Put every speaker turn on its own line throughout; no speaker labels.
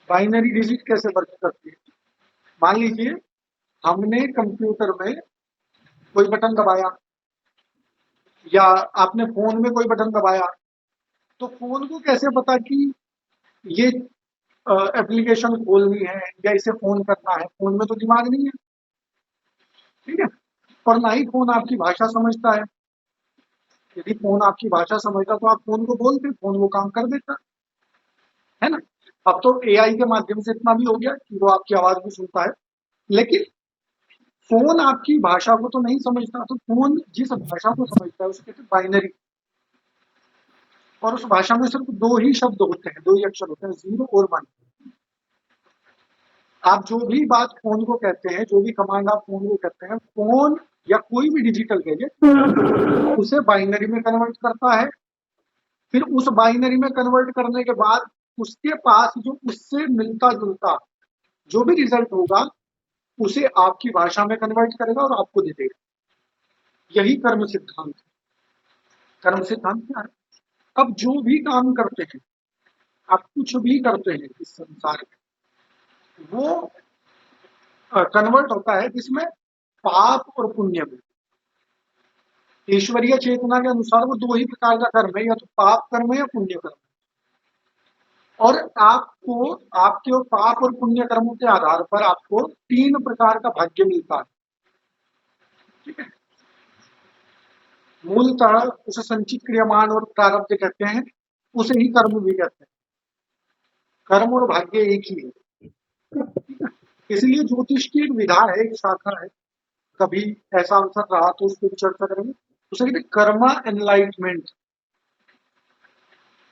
Binary digit कैसे work करती है? मान लीजिए हमने कंप्यूटर में कोई बटन दबाया या आपने फोन में कोई बटन दबाया, तो फोन को कैसे पता कि ये एप्लीकेशन खोलनी है या इसे फोन करना है? फोन में तो दिमाग नहीं है, ठीक है। और ना ही फोन आपकी भाषा समझता है। यदि फोन आपकी भाषा समझता तो आप फोन को बोलते, फोन वो काम कर देता, है ना। अब तो एआई के माध्यम से इतना भी हो गया कि वो आपकी आवाज भी सुनता है, लेकिन फोन आपकी भाषा को तो नहीं समझता। तो फोन जिस भाषा को समझता है उसे कहते हैं बाइनरी। और उस भाषा में सिर्फ दो ही शब्द होते हैं, दो ही अक्षर होते हैं, 0 और 1। आप जो भी बात फोन को कहते हैं, जो भी कमांड आप फोन को कहते हैं, फोन या कोई भी डिजिटल गैजेट उसे बाइनरी में कन्वर्ट करता है। फिर उस बाइनरी में कन्वर्ट करने के बाद उसके पास जो उससे मिलता जुलता जो भी रिजल्ट होगा उसे आपकी भाषा में कन्वर्ट करेगा और आपको दे देगा। यही कर्म सिद्धांत है। कर्म सिद्धांत क्या है? अब जो भी काम करते हैं, आप कुछ भी करते हैं इस संसार में, वो कन्वर्ट होता है जिसमें पाप और पुण्य में। ईश्वरीय चेतना के अनुसार वो दो ही प्रकार का कर्म है, या तो पाप कर्म है या पुण्य कर्म है। और आपको आपके पाप और पुण्य कर्मों के आधार पर आपको 3 प्रकार का भाग्य मिलता है, ठीक है। मूलतः उसे संचित क्रियमान और प्रारब्ध कहते हैं, उसे ही कर्म भी कहते हैं। कर्म और भाग्य एक ही है, इसलिए ज्योतिष की एक विधा है, एक शाखा है। कभी ऐसा अवसर रहा तो उस पर भी चर्चा करेंगे। उसे कहते हैं कर्मा एनलाइटमेंट।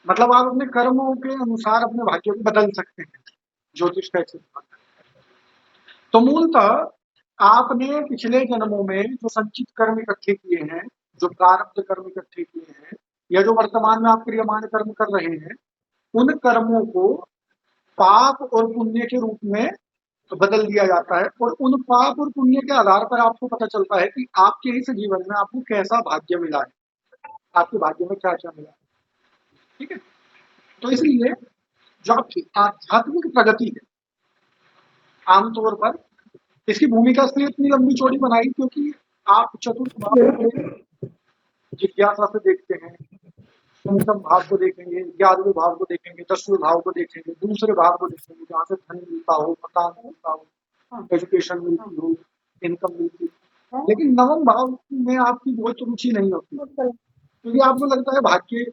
मतलब आप अपने कर्मों के अनुसार अपने भाग्य को बदल सकते हैं, ज्योतिष का एक सिद्धांत है। तो मूलतः आपने पिछले जन्मों में जो संचित कर्म इकट्ठे किए हैं, जो प्रारब्ध कर्म इकट्ठे किए हैं, या जो वर्तमान में आप क्रियमान कर्म कर रहे हैं, उन कर्मों को पाप और पुण्य के रूप में बदल दिया जाता है। और उन पाप और पुण्य के आधार पर आपको पता चलता है कि आपके इस जीवन में आपको कैसा भाग्य मिला है, आपके भाग्य में क्या क्या मिला है, ठीक है। तो इसलिए जो आपकी आध्यात्मिक प्रगति है, आमतौर पर इसकी भूमिका इसलिए इतनी लंबी चौड़ी बनाई क्योंकि आप चतुर्थ भाव को जिज्ञासा से देखते हैं, पंचम भाव को देखेंगे, 11वें भाव को देखेंगे, 10वें भाव को देखेंगे, दूसरे भाव को देखेंगे जहाँ से धन मिलता हो, मकान मिलता हो, एजुकेशन मिलती हो, इनकम मिलती हो। लेकिन नवम भाव में आपकी बहुत रुचि नहीं होती, क्योंकि आपको लगता है भाग्य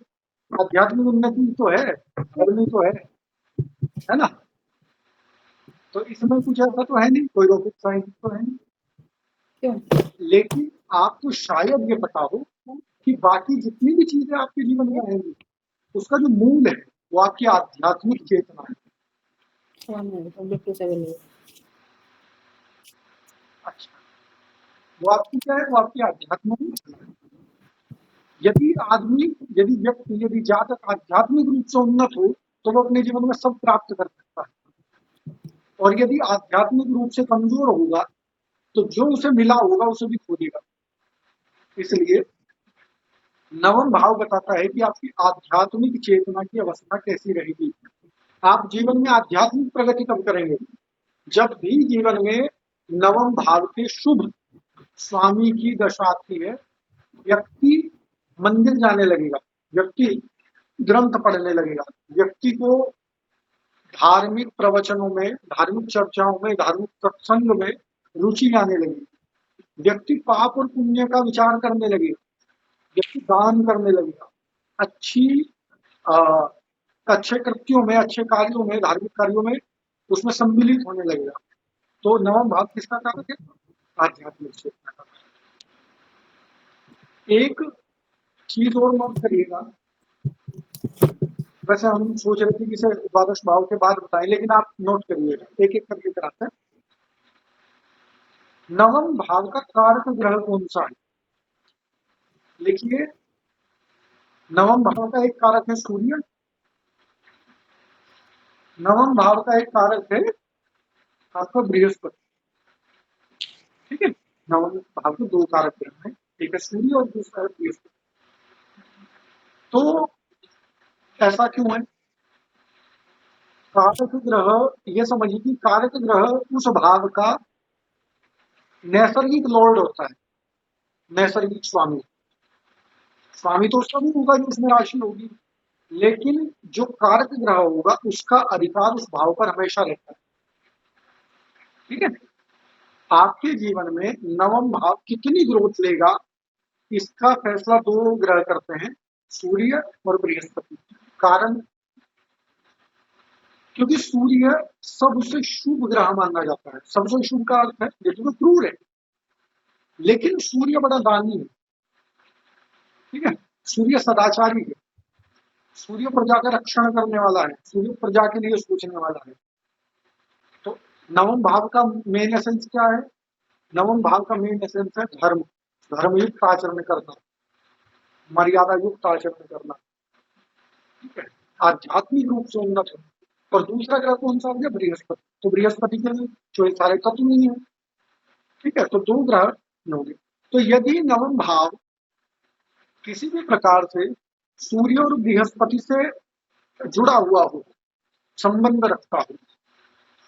आध्यात्मिक उन्नति तो है, धर्म तो है ना। तो इसमें कुछ ऐसा तो है नहीं, कोई रॉकेट साइंस तो है नहीं।
क्यों?
लेकिन आपको शायद ये पता हो कि बाकी जितनी भी चीजें आपके जीवन में आएंगी उसका जो मूल है वो आपकी आध्यात्मिक चेतना है। अच्छा, वो आपकी क्या है? वो आपकी आध्यात्मिक चेतना है। यदि आदमी, यदि व्यक्ति, यदि जातक आध्यात्मिक रूप से उन्नत हो तो वो अपने जीवन में सब प्राप्त कर सकता है। और यदि आध्यात्मिक रूप से कमजोर होगा तो जो उसे मिला होगा उसे भी खो देगा। इसलिए नवम भाव बताता है कि आपकी आध्यात्मिक चेतना की अवस्था कैसी रहेगी। आप जीवन में आध्यात्मिक प्रगति कब करेंगे? जब भी जीवन में नवम भाव के शुभ स्वामी की दशा आती है, व्यक्ति मंदिर जाने लगेगा, व्यक्ति ग्रंथ पढ़ने लगेगा, व्यक्ति को धार्मिक प्रवचनों में, धार्मिक चर्चाओं में, धार्मिक सत्संग में रुचि आने लगेगी, व्यक्ति पाप और पुण्य का विचार करने लगेगा, व्यक्ति दान करने लगेगा, अच्छी अच्छे कृत्यों में, अच्छे कार्यों में, धार्मिक कार्यों में उसमें सम्मिलित होने लगेगा। तो नवम भाव किसका कारक है? आध्यात्मिक चेतना का। एक चीज और नोट करिएगा, वैसे हम सोच रहे थे कि इसे द्वादश भाव के बाद बताएं, लेकिन आप नोट करिएगा, एक एक करके कराते हैं। नवम भाव का कारक ग्रह कौन सा है? लिखिए, नवम भाव का एक कारक है सूर्य, नवम भाव का एक कारक है आपका बृहस्पति, ठीक है। नवम भाव के दो कारक ग्रह हैं, एक है सूर्य और दूसरा है बृहस्पति। तो ऐसा क्यों है? कारक ग्रह, ये समझिए कि कारक ग्रह उस भाव का नैसर्गिक लॉर्ड होता है, नैसर्गिक स्वामी। स्वामी तो उसका भी होगा जो उसमें राशि होगी, लेकिन जो कारक ग्रह होगा उसका अधिकार उस भाव पर हमेशा रहता है। ठीक है। आपके जीवन में नवम भाव कितनी ग्रोथ लेगा, इसका फैसला दो ग्रह करते हैं, सूर्य और बृहस्पति। कारण, क्योंकि सूर्य सबसे शुभ ग्रह माना जाता है। सबसे शुभ का अर्थ है, देखिए वो क्रूर है, लेकिन सूर्य बड़ा दानी है। ठीक है। सूर्य सदाचारी है, सूर्य प्रजा का रक्षण करने वाला है, सूर्य प्रजा के लिए सोचने वाला है। तो नवम भाव का मेन एसेंस क्या है? नवम भाव का मेन एसेंस है धर्म, धर्मयुक्त आचरण करना, मर्यादा युक्त आचरण करना। ठीक है। आध्यात्मिक रूप से उन्नत होना। और दूसरा ग्रह कौन सा हो गया? बृहस्पति। तो बृहस्पति के जो ये सारे तत्व नहीं है। ठीक है। तो दो ग्रह होंगे। तो यदि नवम भाव किसी भी प्रकार से सूर्य और बृहस्पति से जुड़ा हुआ हो, संबंध रखता हो,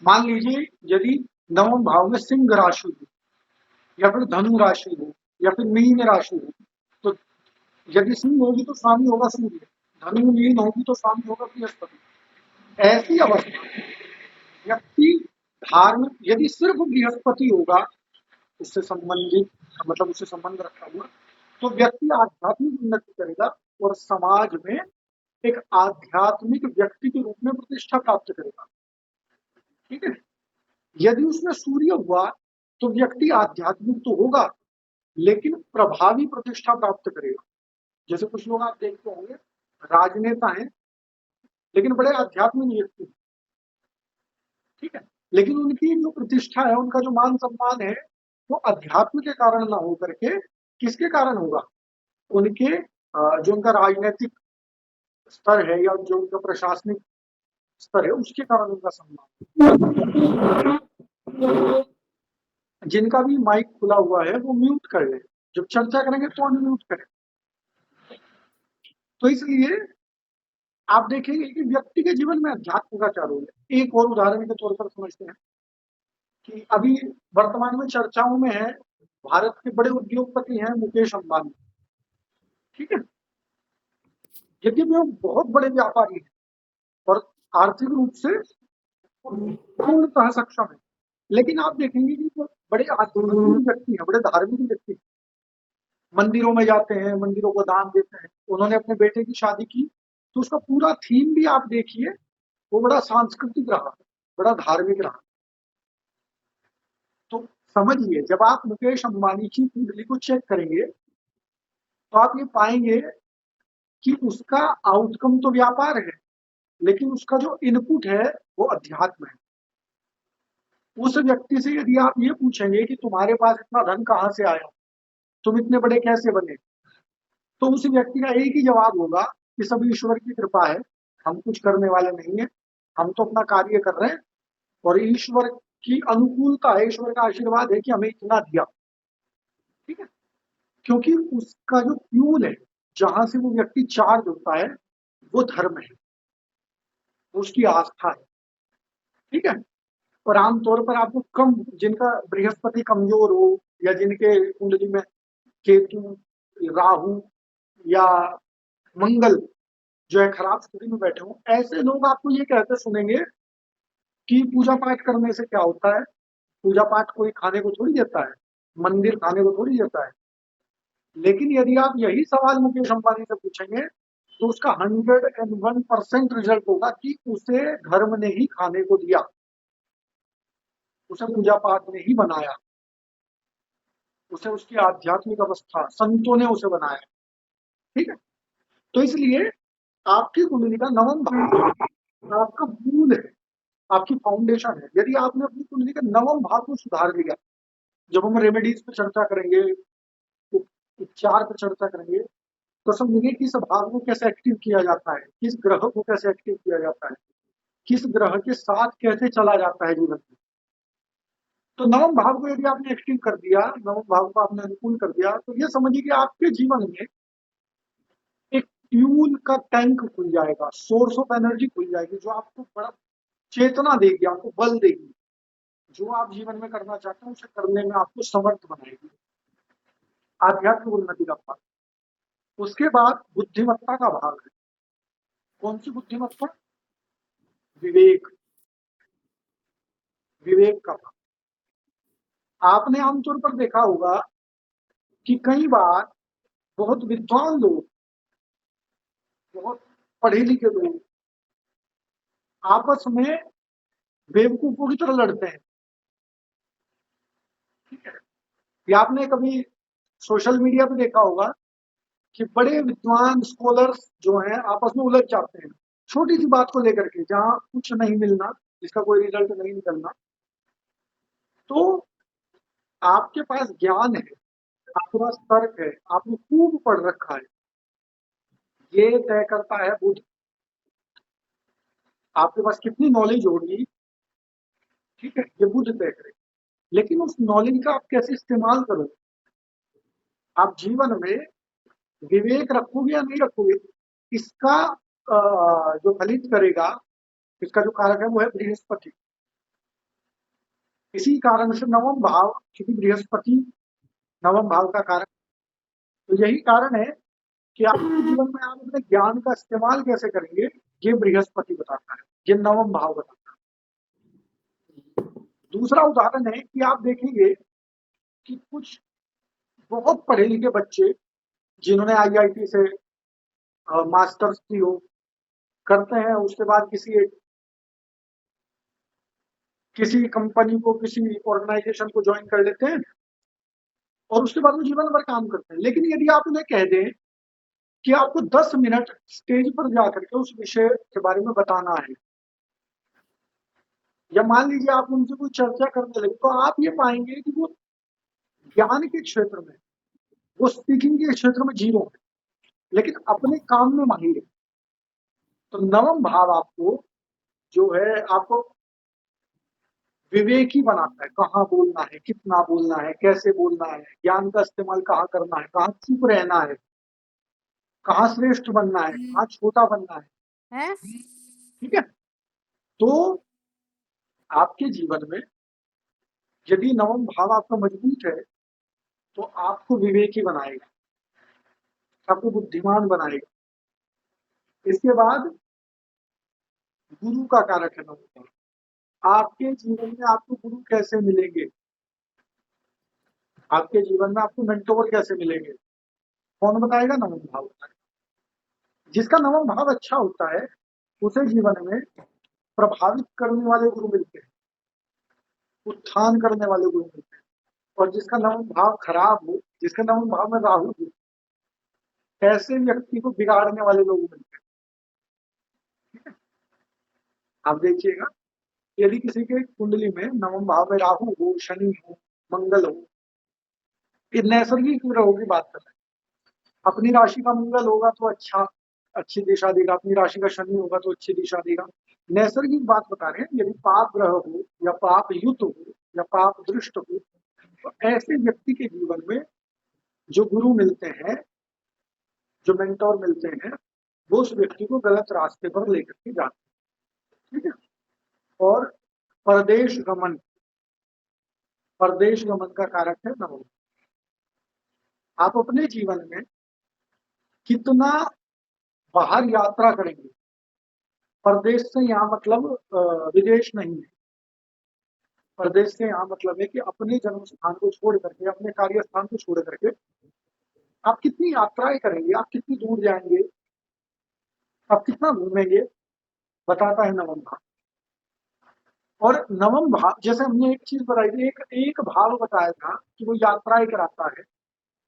मान लीजिए यदि नवम भाव में सिंह राशि हो, या फिर धनु राशि हो, या फिर मीन राशि हो, तो यदि सिंह होगी तो स्वामी होगा सूर्य, धनु मीन होगी तो स्वामी होगा बृहस्पति। ऐसी अवस्था में व्यक्ति धार्मिक, यदि सिर्फ बृहस्पति होगा उससे संबंधित, मतलब उससे संबंध रखा हुआ, तो व्यक्ति आध्यात्मिक उन्नति करेगा और समाज में एक आध्यात्मिक व्यक्ति के रूप में प्रतिष्ठा प्राप्त करेगा। ठीक है। यदि उसमें सूर्य हुआ तो व्यक्ति आध्यात्मिक तो होगा, लेकिन प्रभावी प्रतिष्ठा प्राप्त करेगा। जैसे कुछ लोग आप देखते होंगे राजनेता हैं, लेकिन बड़े आध्यात्मिक व्यक्ति हैं। ठीक है। लेकिन उनकी जो प्रतिष्ठा है, उनका जो मान सम्मान है, वो अध्यात्म के कारण ना हो करके किसके कारण होगा? उनके जो उनका राजनीतिक स्तर है या जो उनका प्रशासनिक स्तर है, उसके कारण उनका सम्मान। जिनका भी माइक खुला हुआ है वो म्यूट कर लें, जब चर्चा करेंगे तो अनम्यूट करें। तो इसलिए आप देखेंगे कि व्यक्ति के जीवन में अध्यात्म का क्या रोल है। एक और उदाहरण के तौर पर समझते हैं कि अभी वर्तमान में चर्चाओं में है, भारत के बड़े उद्योगपति हैं मुकेश अंबानी। ठीक है। यद्यपि वो बहुत बड़े व्यापारी हैं और आर्थिक रूप से पूर्णतः सक्षम है, लेकिन आप देखेंगे कि वो बड़े आध्यात्मिक व्यक्ति हैं, बड़े धार्मिक व्यक्ति हैं। मंदिरों में जाते हैं, मंदिरों को दान देते हैं। उन्होंने अपने बेटे की शादी की तो उसका पूरा थीम भी आप देखिए, वो बड़ा सांस्कृतिक रहा, बड़ा धार्मिक रहा। तो समझिए, जब आप मुकेश अंबानी की कुंडली को चेक करेंगे तो आप ये पाएंगे कि उसका आउटकम तो व्यापार है, लेकिन उसका जो इनपुट है वो अध्यात्म है। उस व्यक्ति से यदि आप ये पूछेंगे कि तुम्हारे पास इतना धन कहाँ से आया, तुम इतने बड़े कैसे बने, तो उस व्यक्ति का एक ही जवाब होगा कि सब ईश्वर की कृपा है, हम कुछ करने वाले नहीं है, हम तो अपना कार्य कर रहे हैं और ईश्वर की अनुकूलता है, ईश्वर का आशीर्वाद है कि हमें इतना दिया। ठीक है। क्योंकि उसका जो फ्यूल है, जहां से वो व्यक्ति चार्ज होता है, वो धर्म है, वो उसकी आस्था है। ठीक है। और आमतौर पर आपको कम, जिनका बृहस्पति कमजोर हो या जिनके कुंडली में केतु, राहु या मंगल जो है खराब स्थिति में बैठे हो, ऐसे लोग आपको ये कहते सुनेंगे कि पूजा पाठ करने से क्या होता है। पूजा पाठ कोई खाने को थोड़ी देता है, मंदिर खाने को थोड़ी देता है। लेकिन यदि आप यही सवाल मुकेश अंबानी से पूछेंगे तो उसका 101% रिजल्ट होगा कि उसे धर्म ने ही खाने को दिया, उसे पूजा पाठ ने ही बनाया, उसे उसकी आध्यात्मिक अवस्था संतों ने उसे बनाया। ठीक है। तो इसलिए आपकी कुंडली का नवम भाव आपका मूल है, आपकी फाउंडेशन है। यदि आपने अपनी कुंडली के नवम भाव को सुधार लिया, जब हम रेमेडीज पे चर्चा करेंगे, उपचार पे चर्चा करेंगे, तो समझिए किस भाव को कैसे एक्टिव किया जाता है, किस ग्रह को कैसे एक्टिव किया जाता है, किस ग्रह के साथ कैसे चला जाता है जीवन में। तो नवम भाव को यदि आपने एक्टिव कर दिया, नवम भाव को आपने अनुकूल कर दिया, तो ये समझिए कि आपके जीवन में एक फ्यूल का टैंक खुल जाएगा, सोर्स ऑफ एनर्जी खुल जाएगी, जो आपको बड़ा चेतना देगी, आपको बल देगी, जो आप जीवन में करना चाहते हैं उसे करने में आपको समर्थ बनाएगी। आध्यात्मिक उन्नति का भाग। उसके बाद बुद्धिमत्ता का भाग है। कौन सी बुद्धिमत्ता? विवेक। विवेक का भाग। आपने आमतौर पर देखा होगा कि कई बार बहुत विद्वान लोग, बहुत पढ़े लिखे लोग आपस में बेवकूफों की तरह लड़ते हैं। ठीक है, या आपने कभी सोशल मीडिया पे देखा होगा कि बड़े विद्वान स्कॉलर्स जो हैं आपस में उलझ जाते हैं छोटी सी बात को लेकर के, जहां कुछ नहीं मिलना, जिसका कोई रिजल्ट नहीं निकलना। तो आपके पास ज्ञान है, आपके पास तर्क है, आपने खूब पढ़ रखा है, ये तय करता है बुद्ध। आपके पास कितनी नॉलेज होगी, ठीक है, ये बुद्ध तय करेगा। लेकिन उस नॉलेज का आप कैसे इस्तेमाल करोगे, आप जीवन में विवेक रखोगे या नहीं रखोगे, इसका जो फलित करेगा, इसका जो कारक है वो है बृहस्पति। इसी कारण से नवम भाव, क्योंकि बृहस्पति नवम भाव का कारक, तो यही कारण है कि आपके जीवन में आप अपने ज्ञान का इस्तेमाल कैसे करेंगे, ये बृहस्पति बताता है, ये नवम भाव बताता है। दूसरा उदाहरण है कि आप देखेंगे कि कुछ बहुत पढ़े लिखे बच्चे जिन्होंने आईआईटी से मास्टर्स की हो, करते हैं, उसके बाद किसी कंपनी को, किसी ऑर्गेनाइजेशन को ज्वाइन कर लेते हैं और उसके बाद वो जीवन भर काम करते हैं। लेकिन यदि आप उन्हें कह दें कि आपको 10 मिनट स्टेज पर जाकर के उस विषय के बारे में बताना है, या मान लीजिए आप उनसे कोई चर्चा करने लगे, तो आप ये पाएंगे कि वो ज्ञान के क्षेत्र में, वो स्पीकिंग के क्षेत्र में जीरो है, लेकिन अपने काम में माहिर है। तो नवम भाव आपको जो है, आपको विवेकी बनाता है, कहाँ बोलना है, कितना बोलना है, कैसे बोलना है, ज्ञान का इस्तेमाल कहाँ करना है, कहाँ चुप रहना है, कहाँ श्रेष्ठ बनना है, कहाँ छोटा बनना है। ठीक है, तो आपके जीवन में यदि नवम भाव आपका मजबूत है तो आपको विवेकी बनाएगा, आपको बुद्धिमान बनाएगा। इसके बाद गुरु का कारक है नवम भाव। आपके जीवन में आपको गुरु कैसे मिलेंगे, आपके जीवन में आपको मेंटोर कैसे मिलेंगे, कौन बताएगा? नवम भाव बताएगा। जिसका नवम भाव अच्छा होता है उसे जीवन में प्रभावित करने वाले गुरु मिलते हैं, उत्थान करने वाले गुरु मिलते हैं। और जिसका नवम भाव खराब हो, जिसके नवम भाव में राहु हो, ऐसे व्यक्ति को बिगाड़ने वाले लोग मिलते हैं। आप देखिएगा, यदि किसी के कुंडली में नवम भाव में राहु हो, शनि हो, मंगल हो, ये नैसर्गिक ग्रहों की बात कर रहे हैं। अपनी राशि का मंगल होगा तो अच्छी दिशा देगा, अपनी राशि का शनि होगा तो अच्छी दिशा देगा। नैसर्गिक बात बता रहे हैं। यदि पाप ग्रह हो या पाप युत हो या पाप दृष्ट हो, तो ऐसे व्यक्ति के जीवन में जो गुरु मिलते हैं, जो मेंटोर मिलते हैं, वो उस व्यक्ति को गलत रास्ते पर लेकर के जाते हैं। ठीक है, और परदेश गमन, परदेश गमन का कारक है नवम। आप अपने जीवन में कितना बाहर यात्रा करेंगे, परदेश से यहाँ मतलब विदेश नहीं है, परदेश से यहाँ मतलब है कि अपने जन्म स्थान को छोड़ करके, अपने कार्य स्थान को छोड़ करके आप कितनी यात्राएं करेंगे, आप कितनी दूर जाएंगे, आप कितना घूमेंगे, बताता है नवम भाव। और नवम भाव, जैसे हमने एक चीज बताई थी, एक भाव बताया था कि वो यात्राएं कराता है,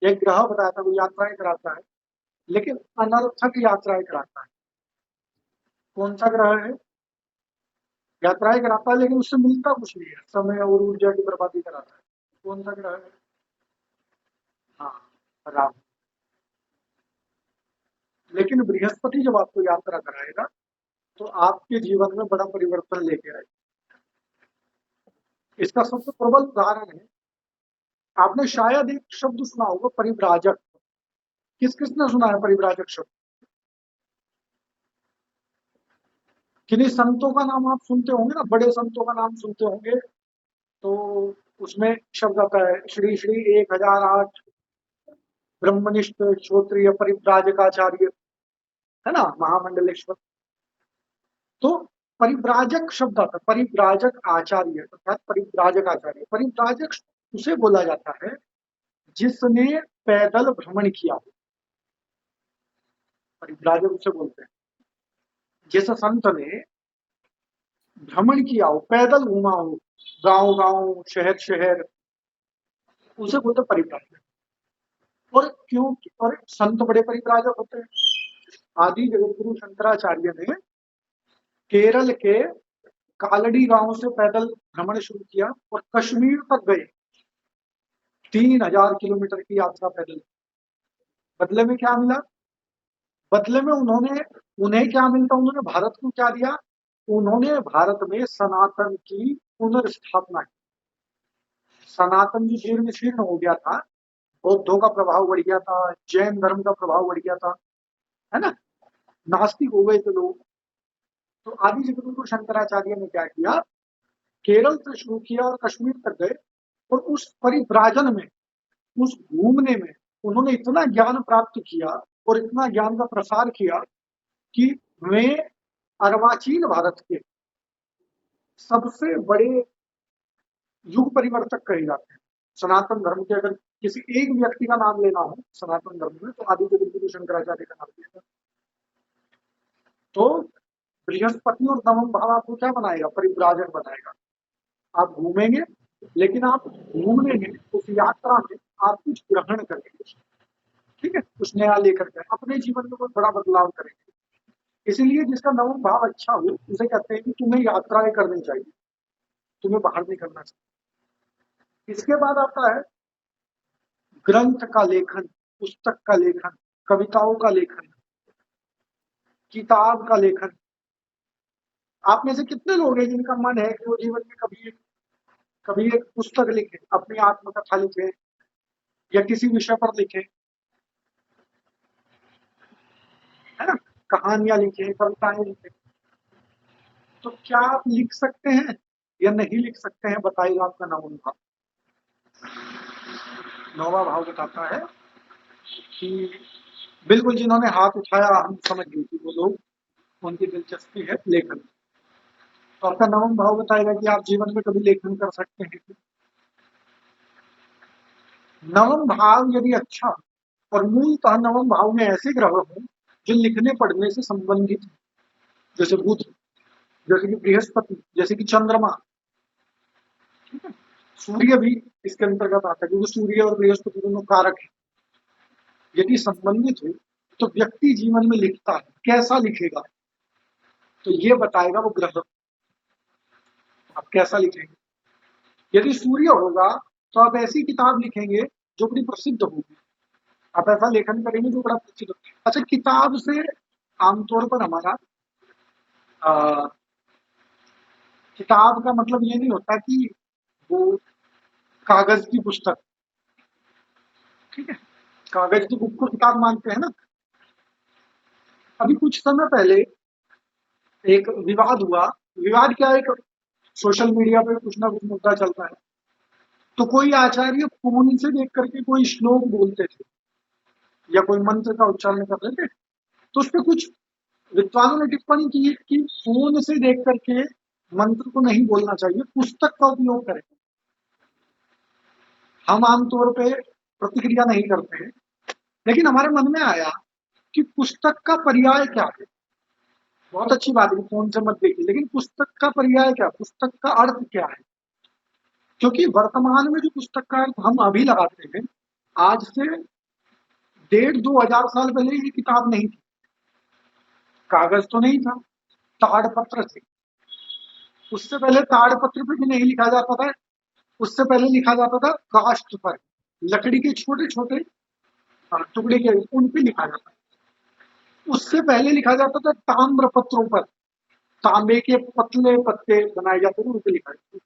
एक ग्रह बताया था वो यात्राएं कराता है, लेकिन अनर्थक यात्राएं कराता है। कौन सा ग्रह है? यात्राएं कराता है लेकिन उससे मिलता कुछ नहीं है, समय और ऊर्जा की बर्बादी कराता है। कौन सा ग्रह है? हाँ, राहु। लेकिन बृहस्पति जब आपको यात्रा कराएगा तो आपके जीवन में बड़ा परिवर्तन लेके आएगा। इसका सबसे प्रबल उदाहरण है, आपने शायद एक शब्द सुना होगा, परिव्राजक। किस किसने सुना है परिव्राजक शब्द? किन्हीं संतों का नाम आप सुनते होंगे ना, बड़े संतों का नाम सुनते होंगे, तो उसमें शब्द आता है श्री श्री 1008 ब्रह्मनिष्ठ श्रोत्रिय परिव्राजकाचार्य, है ना, महामंडलेश्वर। तो परिव्राजक शब्द आता है, परिव्राजक आचार्य अर्थात परिव्राजक आचार्य। परिव्राजक उसे बोला जाता है जिसने पैदल भ्रमण किया हो, परिव्राजक उसे बोलते हैं। जिस संत ने भ्रमण किया हो, पैदल घूमा हो, गांव गांव शहर शहर, उसे बोलते हैं परिव्राजक। और क्यों, और संत बड़े परिव्राजक होते हैं। आदि जगतगुरु शंकराचार्य ने केरल के कालड़ी गांव से पैदल भ्रमण शुरू किया और कश्मीर तक गए, 3000 किलोमीटर की यात्रा पैदल। बदले में क्या मिला? बदले में उन्हें क्या मिलता, उन्होंने भारत को क्या दिया? उन्होंने भारत में सनातन की पुनर्स्थापना की। सनातन जो जीर्ण शीर्ण हो गया था, बौद्धों का प्रभाव बढ़ गया था, जैन धर्म का प्रभाव बढ़ गया था, है ना, नास्तिक हो गए थे लोग। तो आदि जगतगुरु शंकराचार्य ने क्या किया, केरल से शुरू किया और कश्मीर तक गए। और उस परिव्राजन में, उस घूमने में उन्होंने इतना ज्ञान प्राप्त किया और इतना ज्ञान का प्रसार किया कि वे अर्वाचीन भारत के सबसे बड़े युग परिवर्तक कहे जाते हैं। सनातन धर्म के अगर किसी एक व्यक्ति का नाम लेना हो सनातन धर्म में, तो आदि जगतगुरु शंकराचार्य का नाम लेना। तो बृहस्पति और नवम भाव आपको क्या बनाएगा? परिव्राजक बनाएगा। आप घूमेंगे, लेकिन आप घूमने में, उस यात्रा में आप कुछ ग्रहण करेंगे, ठीक है, कुछ नया लेकर के अपने जीवन में कोई बड़ा बदलाव करेंगे। इसीलिए जिसका नवम भाव अच्छा हो, उसे कहते हैं कि तुम्हें यात्राएं करनी चाहिए, तुम्हें बाहर नहीं करना चाहिए। इसके बाद आता है ग्रंथ का लेखन, पुस्तक का लेखन, कविताओं का लेखन, किताब का लेखन। आप में से कितने लोग हैं जिनका मन है कि वो जीवन में कभी एक पुस्तक लिखे, अपनी आत्मकथा लिखे या किसी विषय पर लिखे, है ना, कहानियां लिखे, कविताएं लिखे। तो क्या आप लिख सकते हैं या नहीं लिख सकते हैं, बताइएगा आपका नवम भाव। नौवा भाव बताता है कि बिल्कुल जिन्होंने हाथ उठाया हम समझ गए कि वो लोग, उनकी दिलचस्पी है लेखन। तो आपका नवम भाव बताएगा कि आप जीवन में कभी लेखन कर सकते हैं। नवम भाव यदि अच्छा, और मूलतः नवम भाव में ऐसे ग्रह हो जो लिखने पढ़ने से संबंधित, जैसे बुध, जैसे कि बृहस्पति, जैसे कि चंद्रमा, ठीक है, सूर्य भी इसके अंतर्गत आता है क्योंकि सूर्य और बृहस्पति दोनों कारक है। यदि संबंधित हो तो व्यक्ति जीवन में लिखता है। कैसा लिखेगा, तो ये बताएगा वो ग्रह, आप कैसा लिखेंगे। यदि सूर्य होगा तो आप ऐसी किताब लिखेंगे जो बड़ी प्रसिद्ध होगी, आप ऐसा लेखन करेंगे जो बड़ा प्रसिद्ध हो। अच्छा, किताब से आमतौर पर हमारा किताब का मतलब ये नहीं होता कि वो कागज की पुस्तक, ठीक है, कागज की बुक को किताब मानते हैं ना। अभी कुछ समय पहले एक विवाद हुआ। विवाद क्या है, एक सोशल मीडिया पे कुछ ना कुछ मुद्दा चलता है, तो कोई आचार्य फोन से देख करके कोई श्लोक बोलते थे या कोई मंत्र का उच्चारण कर रहे थे, तो उस पर कुछ विद्वानों ने टिप्पणी की कि फोन से देख करके मंत्र को नहीं बोलना चाहिए, पुस्तक का उपयोग करें। हम आमतौर पे प्रतिक्रिया नहीं करते हैं, लेकिन हमारे मन में आया कि पुस्तक का पर्याय क्या है। बहुत अच्छी बात है, फोन से मत देखिए, लेकिन पुस्तक का पर्याय क्या, पुस्तक का अर्थ क्या है। क्योंकि वर्तमान में जो पुस्तक का अर्थ हम अभी लगाते हैं, आज से 1,500-2,000 साल पहले ये किताब नहीं थी, कागज तो नहीं था, ताड़पत्र थे। उससे पहले ताड़पत्र पे भी नहीं लिखा जाता था, उससे पहले लिखा जाता था काष्ठ पर, लकड़ी के छोटे छोटे टुकड़े के, उन पे लिखा जाता था। उससे पहले लिखा जाता था ताम्र पत्रों पर, तांबे के पतले पत्ते बनाए जाते थे, उन पे लिखा जाता था।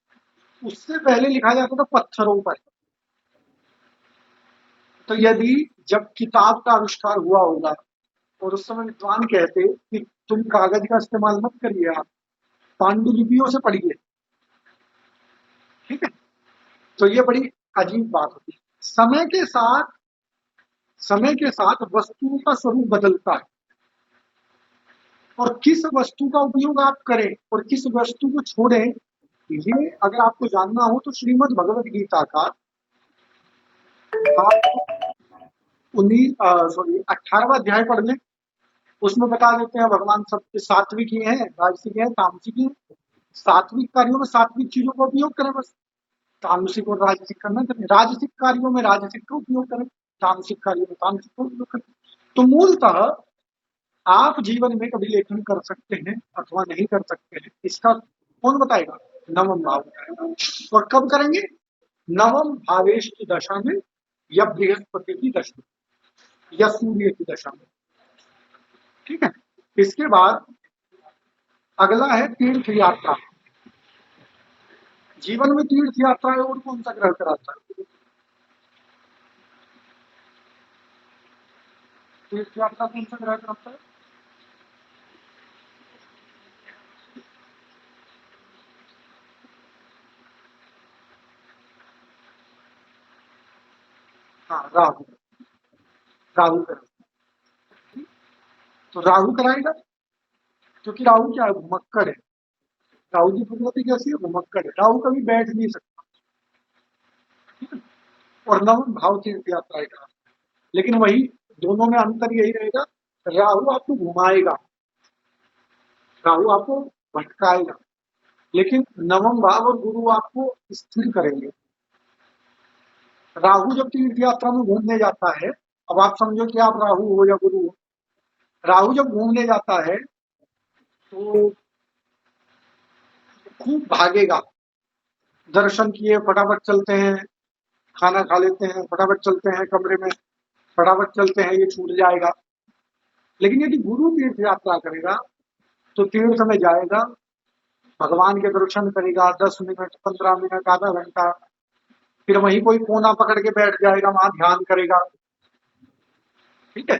उससे पहले लिखा जाता था पत्थरों पर। तो यदि जब किताब का आविष्कार हुआ होगा और उस समय विद्वान कहते कि तुम कागज का इस्तेमाल मत करिए, आप पांडुलिपियों से पढ़िए, ठीक है। तो ये बड़ी अजीब बात होती है। समय के साथ वस्तुओं का स्वरूप बदलता है, और किस वस्तु का उपयोग आप करें और किस वस्तु को छोड़ें, ये अगर आपको जानना हो तो श्रीमद् भगवत गीता का आप 18वां अध्याय पढ़ लें। उसमें बता देते हैं भगवान सबके सात्विक ही हैं, राजसिक हैं, तामसिक हैं। सात्विक कार्यों में सात्विक चीजों का उपयोग करें बस, तामसिक और राजसिक करना करें। राजसिक कार्यों में राजसिक का उपयोग करें, तामसिक कार्यों में तामसिक का उपयोग करें। तो मूलतः आप जीवन में कभी लेखन कर सकते हैं अथवा नहीं कर सकते हैं, इसका कौन बताएगा? नवम भाव बताएगा। और कब करेंगे? नवम भावेश की दशा में, या बृहस्पति की दशा में, या सूर्य की दशा में, ठीक है। इसके बाद अगला है तीर्थ यात्रा। जीवन में तीर्थ यात्रा और कौन सा ग्रह कराता है? तीर्थ यात्रा कौन सा ग्रह कराता है? हाँ, राहु। राहु कराता है। तो राहु कराएगा, क्योंकि राहु क्या है? घुमक्कड़ है। राहु की प्रकृति कैसी है? घुमक्कड़ है। राहु कभी बैठ नहीं सकता, ठीक है? और नवम भाव तीर्थ यात्रा का, लेकिन वही दोनों में अंतर यही रहेगा, राहु आपको घुमाएगा, राहु आपको भटकाएगा, लेकिन नवम भाव और गुरु आपको स्थिर करेंगे। राहु जब तीर्थ यात्रा में घूमने जाता है, अब आप समझो कि आप राहु हो या गुरु हो। राहु जब घूमने जाता है तो खूब भागेगा, दर्शन किए फटाफट चलते हैं, खाना खा लेते हैं फटाफट चलते हैं, कमरे में फटाफट चलते हैं, ये छूट जाएगा। लेकिन यदि गुरु तीर्थ यात्रा करेगा तो तीर्थ में जाएगा, भगवान के दर्शन करेगा, 10 मिनट 15 मिनट आधा घंटा, फिर वहीं कोई कोना पकड़ के बैठ जाएगा, वहां ध्यान करेगा, ठीक है।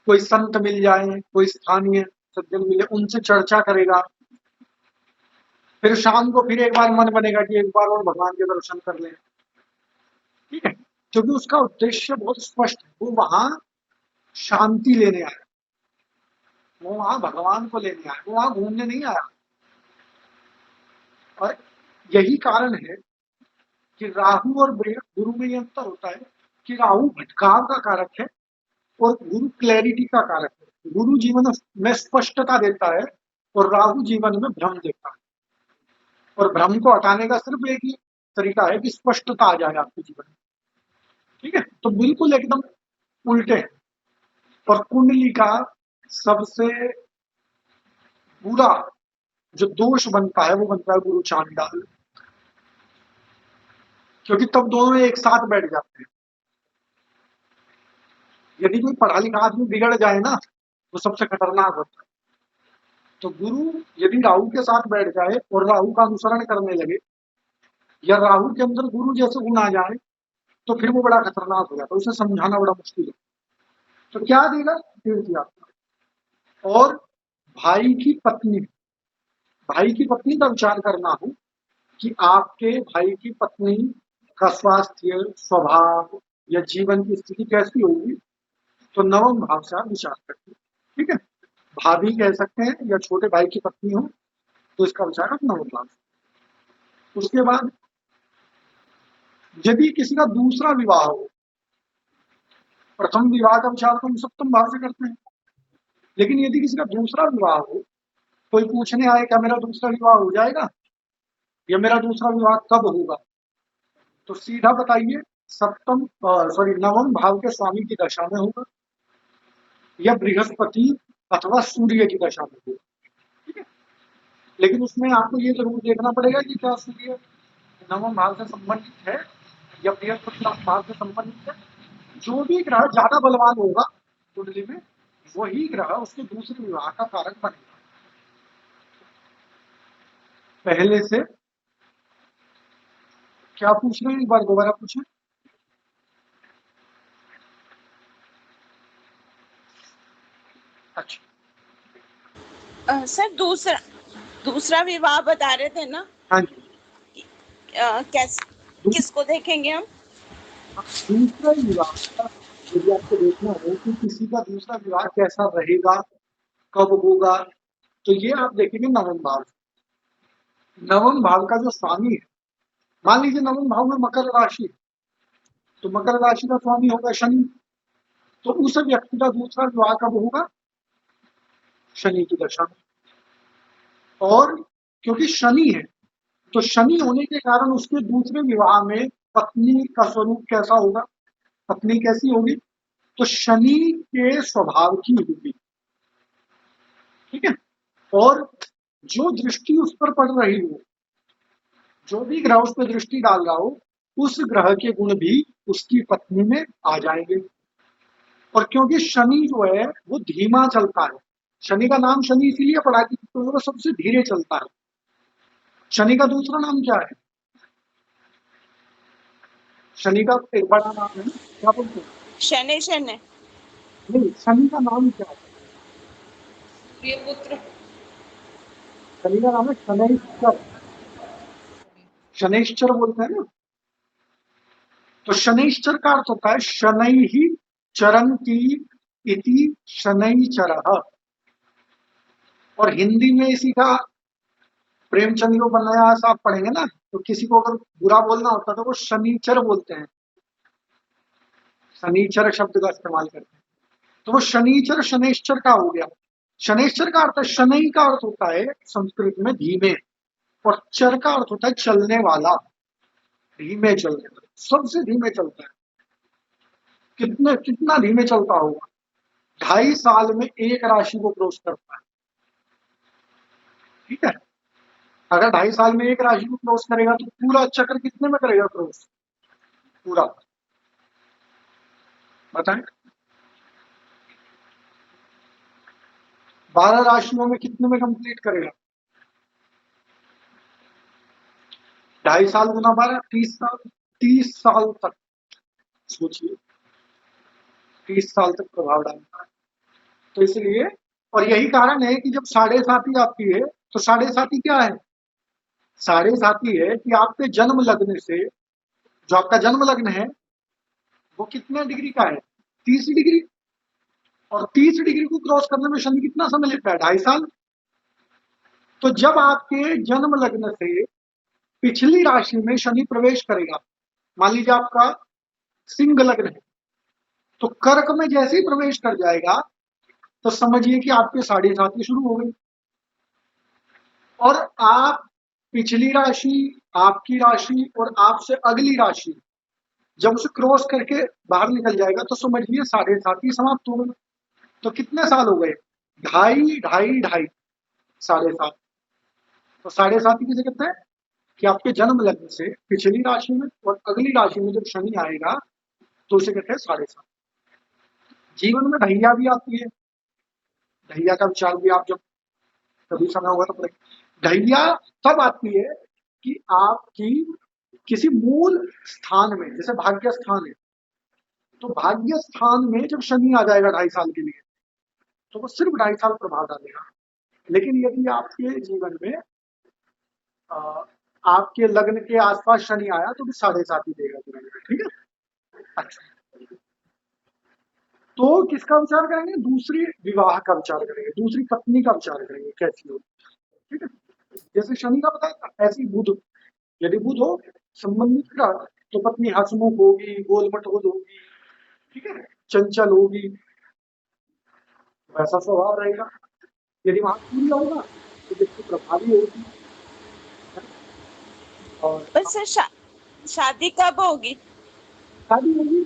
कोई संत मिल जाए, कोई स्थानीय सज्जन मिले, उनसे चर्चा करेगा, फिर शाम को फिर एक बार मन बनेगा कि एक बार और भगवान के दर्शन कर लें, ठीक है। क्योंकि उसका उद्देश्य बहुत स्पष्ट है, वो वहां शांति लेने आया, वो वहां भगवान को लेने आया, वो वहां घूमने नहीं आया। और यही कारण है कि राहु और गुरु में ये अंतर होता है कि राहु भटकाव का कारक है और गुरु क्लैरिटी का कारक है। गुरु जीवन में स्पष्टता देता है और राहु जीवन में भ्रम देता है। और भ्रम को हटाने का सिर्फ एक ही तरीका है कि स्पष्टता आ जाए आपके जीवन में, ठीक है। तो बिल्कुल एकदम उल्टे है। और कुंडली का सबसे बुरा जो दोष बनता है वो बनता है गुरु चांडाल, क्योंकि तब दोनों एक साथ बैठ जाते हैं। यदि कोई पढ़ा लिखा आदमी बिगड़ जाए ना, वो सबसे खतरनाक होता है। तो गुरु यदि राहु के साथ बैठ जाए और राहु का अनुसरण करने लगे, या राहु के अंदर गुरु जैसे गुण आ जाए, तो फिर वो बड़ा खतरनाक हो जाता है, उसे समझाना बड़ा मुश्किल है। तो क्या देगा? तीर्थ यात्रा। और भाई की पत्नी, भाई की पत्नी का विचार करना हो कि आपके भाई की पत्नी का स्वास्थ्य, स्वभाव या जीवन की स्थिति कैसी होगी, तो नवम भाव से आप विचार करते हैं, ठीक है। भाभी कह सकते हैं या छोटे भाई की पत्नी हो, तो इसका विचार आप नवम भाव से। उसके बाद यदि किसी का दूसरा विवाह हो, प्रथम विवाह का विचार तो हम सप्तम भाव से करते हैं, लेकिन यदि किसी का दूसरा विवाह हो, कोई पूछने आए क्या मेरा दूसरा विवाह हो जाएगा या मेरा दूसरा विवाह कब होगा, तो सीधा बताइए, नवम भाव के स्वामी की दशा में होगा, या बृहस्पति अथवा सूर्य की दशा में होगा, ठीक है। लेकिन उसमें आपको ये जरूर देखना पड़ेगा कि क्या सूर्य नवम भाव से संबंधित है या बृहस्पति नवम भाव से संबंधित है। जो भी ग्रह ज्यादा बलवान होगा कुंडली में, वही ग्रह उसके दूसरे विवाह का कारक बनेगा। पहले से क्या पूछ रहे हैं, एक बार दोबारा पूछें। अच्छा,
सर दूसरा
दूसरा विवाह बता रहे थे ना?
हाँ जी।
कैसे, किसको देखेंगे हम?
दूसरा विवाह का यदि आपको देखना हो कि किसी का दूसरा विवाह कैसा रहेगा, कब होगा, तो ये आप देखेंगे नवम भाव। नवम भाव का जो स्वामी है, मान लीजिए नवम भाव में मकर राशि, तो मकर राशि का स्वामी होगा शनि, तो उस व्यक्ति का दूसरा विवाह कब होगा? शनि की दशा में। और क्योंकि शनि है, तो शनि होने के कारण उसके दूसरे विवाह में पत्नी का स्वरूप कैसा होगा, पत्नी कैसी होगी? तो शनि के स्वभाव की होगी, ठीक है। और जो दृष्टि उस पर पड़ रही हो, जो भी ग्रह उस पर दृष्टि डाल रहा हो, उस ग्रह के गुण भी उसकी पत्नी में आ जाएंगे। और क्योंकि शनि जो है वो धीमा चलता है, शनि का नाम शनि इसीलिए पड़ा कि तो वो सबसे धीरे चलता है। शनि का दूसरा नाम क्या है? शनि का एक बड़ा नाम है ना, क्या बोलते हैं?
शनि शनि
नहीं, शनि का नाम क्या है?
सूर्यपुत्र।
शनि का नाम है शनैश्चर। शनैश्चर बोलते हैं ना। तो शनैश्चर का अर्थ होता है शनै ही चरंती इति शनैचरः। और हिंदी में इसी का प्रेमचंद को बनाया आप पढ़ेंगे ना, तो किसी को अगर बुरा बोलना होता तो वो शनिचर बोलते हैं, शनिचर शब्द का इस्तेमाल करते हैं। तो वो शनिचर शनैश्चर का हो गया। शनैश्चर का अर्थ है, शनै का अर्थ होता है संस्कृत में धीमे, और चर का अर्थ होता है चलने वाला, धीमे चलने वाला, सबसे धीमे चलता है। कितना धीमे चलता होगा? 2.5 साल में एक राशि को क्रॉस करता है, ठीक है। अगर 2.5 साल में एक राशि को क्रॉस करेगा तो पूरा चक्र कितने में करेगा क्रॉस? पूरा बताएं। 12 राशियों में कितने में कंप्लीट करेगा? 2.5 साल गुना 12, 30 साल। 30 साल तक सोचिए, 30 साल तक प्रभाव डालता है। तो इसलिए, और यही कारण है कि जब साढ़े साथी आती है, तो साढ़े साथी क्या है? साढ़े साथी है कि आपके जन्म लग्न से, जो आपका जन्म लग्न है वो कितने डिग्री का है? 30 डिग्री। और 30 डिग्री को क्रॉस करने में शनि कितना समय लेता है? 2.5 साल। तो जब आपके जन्म लग्न से पिछली राशि में शनि प्रवेश करेगा, मान लीजिए आपका सिंह लग्न है, तो कर्क में जैसे ही प्रवेश कर जाएगा तो समझिए कि आपके साढ़े साथी शुरू हो गए। और आप पिछली राशि, आपकी राशि और आपसे अगली राशि जब उसे क्रॉस करके बाहर निकल जाएगा तो समझिए साढ़े साथी समाप्त हो गए। तो कितने साल हो गए? ढाई ढाई ढाई, 7.5। तो 7.5 किसे कहते हैं? कि आपके जन्म लग्न से पिछली राशि में और अगली राशि में जब शनि आएगा तो उसे कहते हैं 7.5। जीवन में ढैया भी आती है, ढैया का विचार भी आप जब कभी समय होगा तो पढ़ेंगे। ढैया तब आती है कि आपकी किसी मूल स्थान में, जैसे भाग्य स्थान है, तो भाग्य स्थान में जब शनि आ जाएगा 2.5 साल के लिए, तो वो सिर्फ 2.5 साल प्रभाव डालेगा। लेकिन यदि आपके जीवन में आपके लग्न के आसपास शनि आया तो भी 7.5 ही देगा जीवन में, ठीक है। अच्छा, तो किसका विचार करेंगे? दूसरी विवाह का विचार करेंगे, दूसरी पत्नी का विचार करेंगे कैसी हो, ठीक है। जैसे शनि का बताया, ऐसी बुध, यदि बुध हो संबंधित का, तो पत्नी हंसमुख होगी, गोलमटोल होगी, ठीक है, चंचल होगी, वैसा स्वभाव रहेगा। यदि वहां सूर्य होगा तो व्यक्ति प्रभावी होगी, और
वैसे शादी कब होगी?
शादी होगी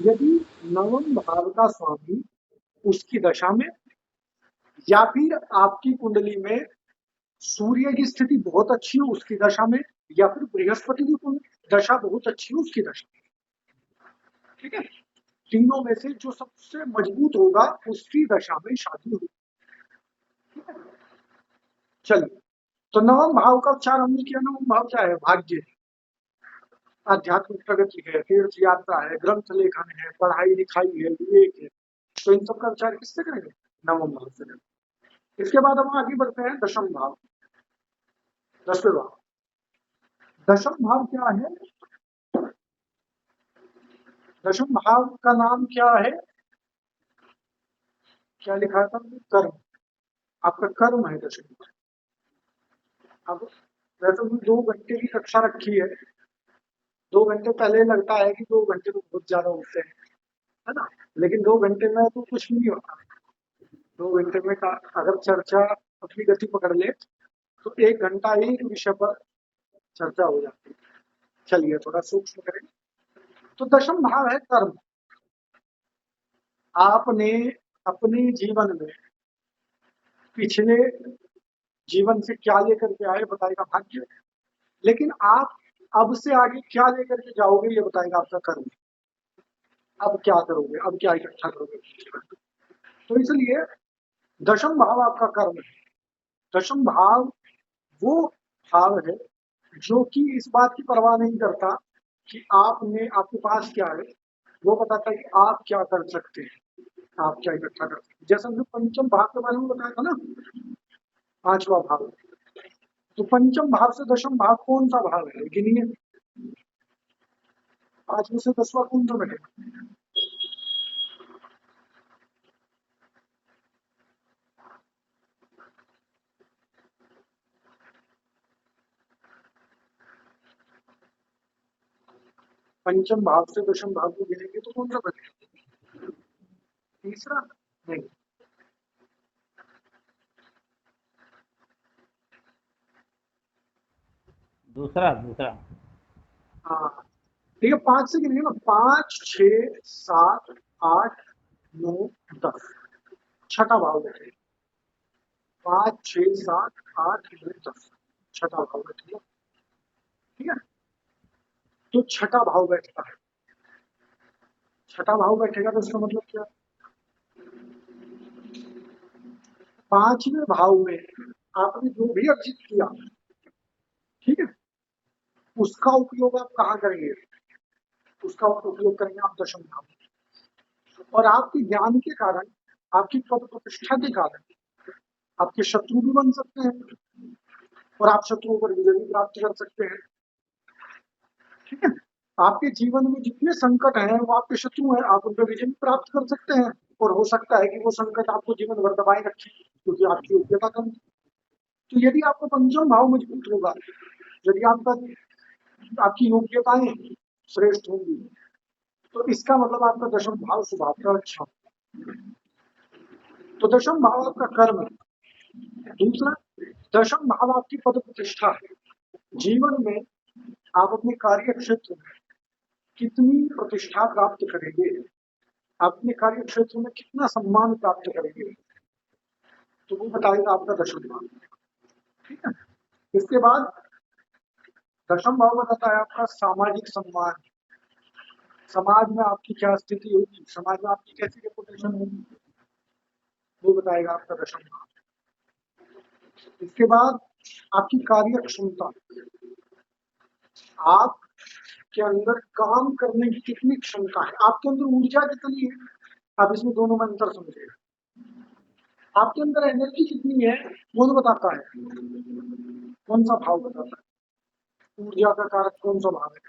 यदि नवम भाव का स्वामी उसकी दशा में, या फिर आपकी कुंडली में सूर्य की स्थिति बहुत अच्छी हो उसकी दशा में, या फिर बृहस्पति की दशा बहुत अच्छी हो उसकी दशा में, ठीक है। तीनों में से जो सबसे मजबूत होगा उसकी दशा में शादी होगी। चलिए, तो नवम भाव का विचार हमने किया। नवम भाव क्या है? भाग्य है, आध्यात्मिक प्रगति है, तीर्थ यात्रा है, ग्रंथ लेखन है, पढ़ाई लिखाई है, विवेक है। तो इन सब का विचार किससे करेंगे? नवम भाव से करेंगे। इसके बाद हम आगे बढ़ते हैं दशम भाव। 10वें भाव। दशम भाव क्या है? दशम भाव का नाम क्या है? क्या लिखा था? कर्म। आपका कर्म है दशम भाव। अब वैसे भी 2 घंटे की कक्षा रखी है, 2 घंटे पहले लगता है कि 2 घंटे तो बहुत ज्यादा होते हैं, है ना? लेकिन 2 घंटे में तो कुछ नहीं होता। 2 घंटे में अगर चर्चा अपनी गति पकड़ ले तो 1 घंटा एक विषय पर चर्चा हो जाती है। चलिए थोड़ा सूक्ष्म करें। तो दशम भाव है कर्म। आपने अपने जीवन में पिछले जीवन से क्या लेकर के आए बताएगा भाग्य, लेकिन आप अब से आगे क्या लेकर के जाओगे ये बताएगा आपका कर्म। अब क्या करोगे, अब क्या इकट्ठा करोगे। तो इसलिए दशम भाव आपका कर्म है। दशम भाव वो भाव है जो कि इस बात की परवाह नहीं करता कि आपके पास क्या है, वो बताता है कि आप क्या कर सकते हैं, आप क्या इकट्ठा कर सकते हैं। जैसे हमने पंचम भाव के बारे में बताया था ना, 5वां भाव। तो पंचम भाव से दशम भाव कौन सा भाव है गिनिए। 5 में से 10वां कौन सा बैठेगा? पंचम भाव से दशम भाव को गिनेंगे तो कौन सा बैठेगा? तीसरा नहीं,
दूसरा।
हाँ ठीक है। 5 से गिनेंगे ना, 5, 6, 7, 8, 9, 10। छठा भाव बैठेगा। 5, 6, 7, 8, 9, 10 छठा भाव बैठेगा। ठीक है। तो छठा भाव बैठता है। छठा भाव बैठेगा तो इसका मतलब क्या? 5वें भाव में आपने जो भी अर्जित किया, ठीक है, उसका उपयोग आप कहाँ करेंगे? उसका उपयोग करेंगे आप दशम भाव में। और आपके ज्ञान के कारण, आपकी पद प्रतिष्ठा के कारण आपके शत्रु भी बन सकते हैं और आप शत्रुओं पर विजय भी प्राप्त कर सकते हैं। ठीक है। आपके जीवन में जितने संकट हैं वो आपके शत्रु हैं, आप उन पर विजय भी प्राप्त कर सकते हैं और हो सकता है कि वो संकट आपको जीवन भर दबाए रखे क्योंकि आपकी योग्यता कम। तो यदि आपका पंचम भाव मजबूत होगा, यदि आपकी योग्यताएं श्रेष्ठ होंगी, तो इसका मतलब आपका दशम भाव स्वभाव का अच्छा। तो दशम भाव आपका कर्म है। दूसरा, दशम भाव आपकी पद प्रतिष्ठा है। जीवन में आप अपने कार्य क्षेत्र में कितनी प्रतिष्ठा प्राप्त करेंगे, अपने कार्य क्षेत्र में कितना सम्मान प्राप्त करेंगे, तो वो बताएगा आपका दशम भाव। ठीक है। इसके बाद दशम भाव बताता है आपका सामाजिक सम्मान। समाज में आपकी क्या स्थिति होगी, समाज में आपकी कैसी रेपुटेशन होगी, वो बताएगा आपका दशम भाव। इसके बाद आपकी कार्य क्षमता, आप के अंदर काम करने की कितनी क्षमता है, आपके अंदर ऊर्जा कितनी है। आप इसमें दोनों में अंतर समझिएगा। आपके अंदर एनर्जी कितनी है वो तो बताता है, कौन सा भाव बताता है, ऊर्जा का कारक कौन सा भाव है।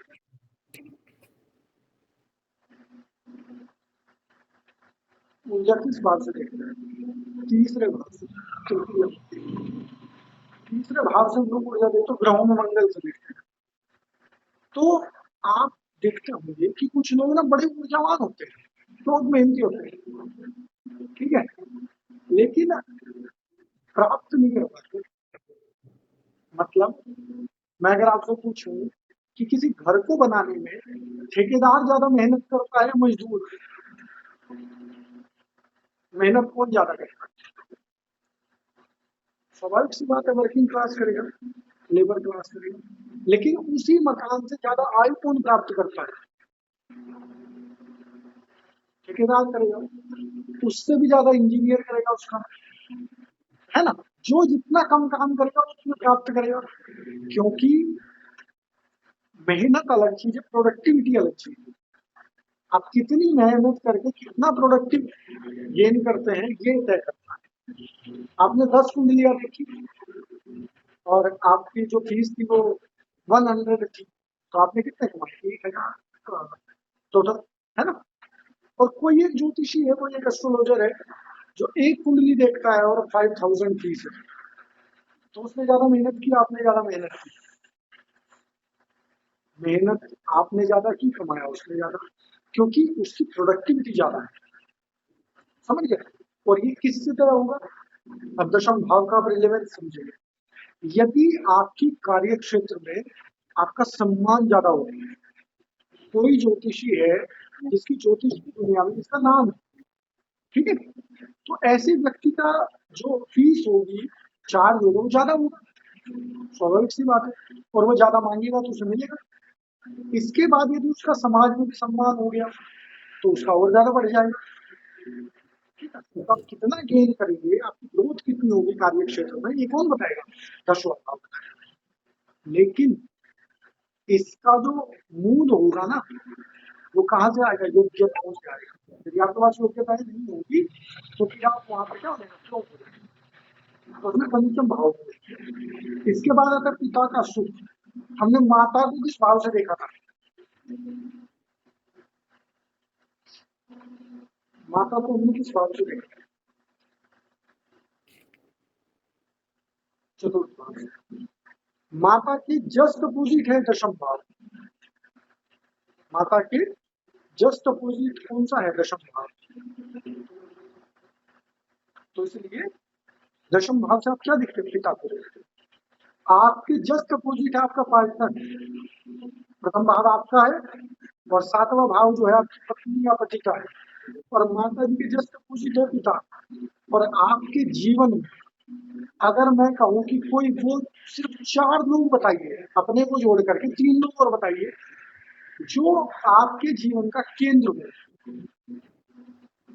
ऊर्जा किस भाव से देखते हैं? तीसरे भाव से। तीसरे भाव से लोग ऊर्जा देखते तो ग्रहों में मंगल से देखते हैं। तो आप देखते होंगे कि कुछ लोग ना बड़े ऊर्जावान होते हैं, बहुत मेहनती होते हैं, ठीक है, लेकिन प्राप्त नहीं कर पाते। मतलब मैं अगर आपसे पूछूं कि किसी घर को बनाने में ठेकेदार ज्यादा मेहनत करता है, मजदूर? मेहनत कौन ज्यादा करता है? स्वाभाविक सी बात है, वर्किंग क्लास करेगा, लेबर क्लास करेगा। लेकिन उसी मकान से ज्यादा आय कौन प्राप्त करता है? ठेकेदार करेगा। उससे भी ज्यादा इंजीनियर करेगा उसका, है ना? जो जितना कम काम करेगा उतना प्राप्त करेगा, क्योंकि मेहनत अलग चीज है, प्रोडक्टिविटी अलग चीज है। आप कितनी मेहनत करके कितना प्रोडक्टिव गेन करते हैं ये तय करता है। आपने 10 कुंडलियां देखी और आपकी जो फीस थी वो 100 थी, तो आपने कितने कमाए? 1000 टोटल, है ना। और कोई एक ज्योतिषी है, कोई एक एस्ट्रोलॉजर है जो एक कुंडली देखता है और 5000 फीस है, तो उसने ज्यादा मेहनत की, आपने ज्यादा मेहनत की? मेहनत आपने ज्यादा की, कमाया उसने ज्यादा, क्योंकि उसकी प्रोडक्टिविटी ज्यादा है। समझ गए? और ये किससे तरह होगा? अब दशम भाव का रिलेवेंस समझिए। यदि आपकी कार्य क्षेत्र में आपका सम्मान ज्यादा हो, कोई ज्योतिषी है जिसकी ज्योतिष की दुनिया में जिसका नाम है, ठीक है, तो ऐसे व्यक्ति का जो फीस होगी, चार्ज होगा, वो ज्यादा होगा, स्वाभाविक सी बात है, और वो ज्यादा मांगेगा तो उसे मिलेगा। इसके बाद यदि उसका समाज में भी सम्मान हो गया तो उसका और ज्यादा बढ़ जाएगा। ठीक है, तो आप कितना गेन करेंगे, आपकी ग्रोथ कितनी होगी कार्य क्षेत्र में, ये कौन बताएगा? दसवां भाव बताएगा। लेकिन इसका जो मूल होगा ना, वो कहाँ से आएगा? योग्यताओं से आएगा। यदि आपके पास योग्यताएं नहीं होगी तो फिर आप वहां पर क्या हो जाएगा? फ्लॉप हो जाएगा। तो उसमें पंचम भाव होगा। इसके बाद आता है पिता का सुख। हमने माता को किस भाव से देखा था? माता को हमने किस भाव से देखा? चतुर्थ भाव से। माता की जस्ट अपोजिट है दशम भाव। माता के जस्ट अपोजिट कौन सा है? दशम भाव। तो इसलिए दशम भाव से आप क्या देखते हैं? पिता को देखते हैं। आपके जस्ट अपोजिट है आपका पार्टनर। प्रथम भाव आपका है और सातवां भाव जो है आपकी पत्नी या पति का है, और माता जी के जस्ट अपोजिट है पिता। और आपके जीवन में अगर मैं कहूं कि कोई वो सिर्फ 4 लोग बताइए, अपने को जोड़ करके 3 लोग और बताइए जो आपके जीवन का केंद्र हो,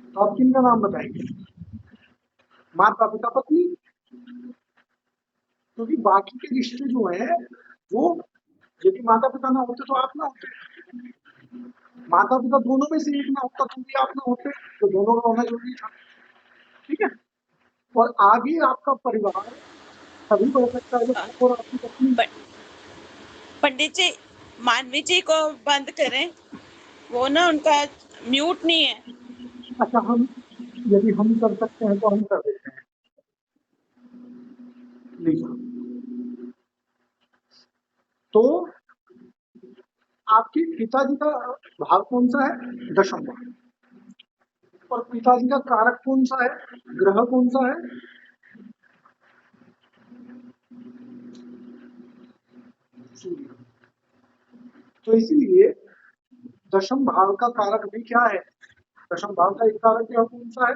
तो आप किनका नाम बताएंगे? माता पिता पत्नी। क्योंकि बाकी के रिश्ते जो है वो, यदि माता पिता ना होते तो आप ना होते, माता पिता दोनों में से एक ना होता तो भी आप ना होते, तो दोनों का होना जरूरी था। ठीक है, और आगे आपका परिवार तभी बढ़ सकता है जब और आपकी पत्नी।
पंडित जी, मानवी जी को बंद करें, वो ना उनका म्यूट नहीं है।
अच्छा, हम यदि हम कर सकते हैं तो हम कर देते हैं। नहीं, तो आपके पिताजी का भाव कौन सा है? दशम भाव। और पिताजी का कारक कौन सा है? ग्रह कौन सा है? सूर्य। तो इसीलिए दशम भाव का कारक भी क्या है? दशम भाव का एक कारक क्या कौन सा है?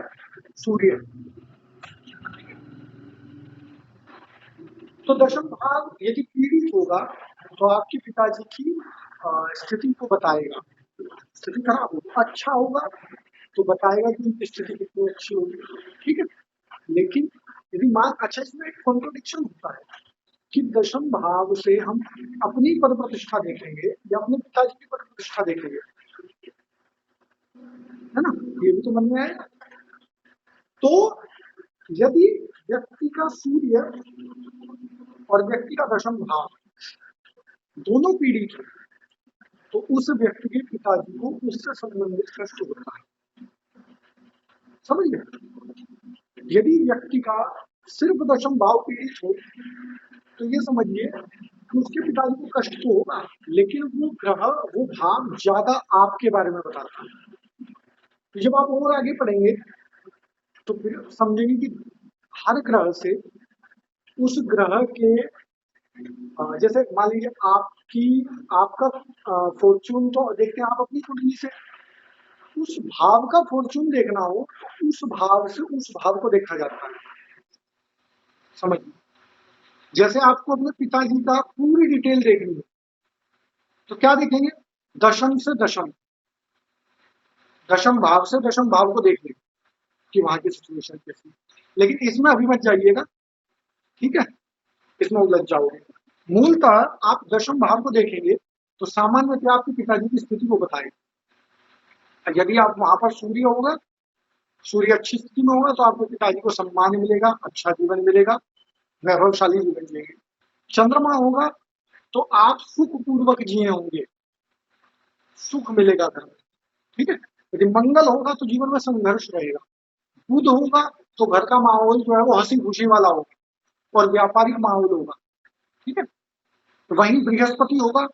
सूर्य। तो दशम भाव यदि पीड़ित होगा तो आपके पिताजी की स्थिति को बताएगा। स्थिति खराब होगी, अच्छा होगा तो बताएगा कि उनकी स्थिति कितनी अच्छी होगी। ठीक है, लेकिन यदि मान, अच्छा इसमें एक कॉन्ट्रोडिक्शन होता है कि दशम भाव से हम अपनी पद प्रतिष्ठा देखेंगे या अपने पिताजी की पद प्रतिष्ठा देखेंगे, है ना, ये भी तो मन में आएगा। तो यदि व्यक्ति का सूर्य और व्यक्ति का दशम भाव दोनों पीड़ित है तो उस व्यक्ति के पिताजी को उससे संबंधित कष्ट होता है। समझ गए? यदि व्यक्ति का सिर्फ दशम भाव पीड़ित हो तो ये समझिए कि उसके पिताजी को कष्ट तो होगा, लेकिन वो ग्रह, वो भाव ज्यादा आपके बारे में बताता है। तो जब आप और आगे पढ़ेंगे तो फिर समझेंगे कि हर ग्रह से उस ग्रह के, जैसे मान लीजिए आपका फॉर्चून तो देखते हैं आप अपनी कुंडली से, उस भाव का फॉर्चून देखना हो तो उस भाव से उस भाव को देखा जाता है। समझिए, जैसे आपको अपने पिताजी का पूरी डिटेल देखनी है तो क्या देखेंगे? दशम से दशम, दशम भाव से दशम भाव को देख लेंगे कि वहां की सिचुएशन कैसी। लेकिन इसमें अभी मत जाइएगा, ठीक है, इसमें उलझ जाओगे। मूलतः आप दशम भाव को देखेंगे तो सामान्य आपके पिताजी की स्थिति को बताएगा। यदि आप वहां पर सूर्य होगा, सूर्य अच्छी स्थिति में होगा तो आपके पिताजी को सम्मान मिलेगा, अच्छा जीवन मिलेगा, वैभवशाली जीवन जिएंगे। चंद्रमा होगा तो आप सुखपूर्वक जिए होंगे, सुख मिलेगा घर में, ठीक है। यदि मंगल होगा तो जीवन में संघर्ष रहेगा। बुध होगा तो घर का माहौल जो है वो हंसी खुशी वाला होगा और व्यापारिक माहौल होगा, ठीक है। वहीं बृहस्पति होगा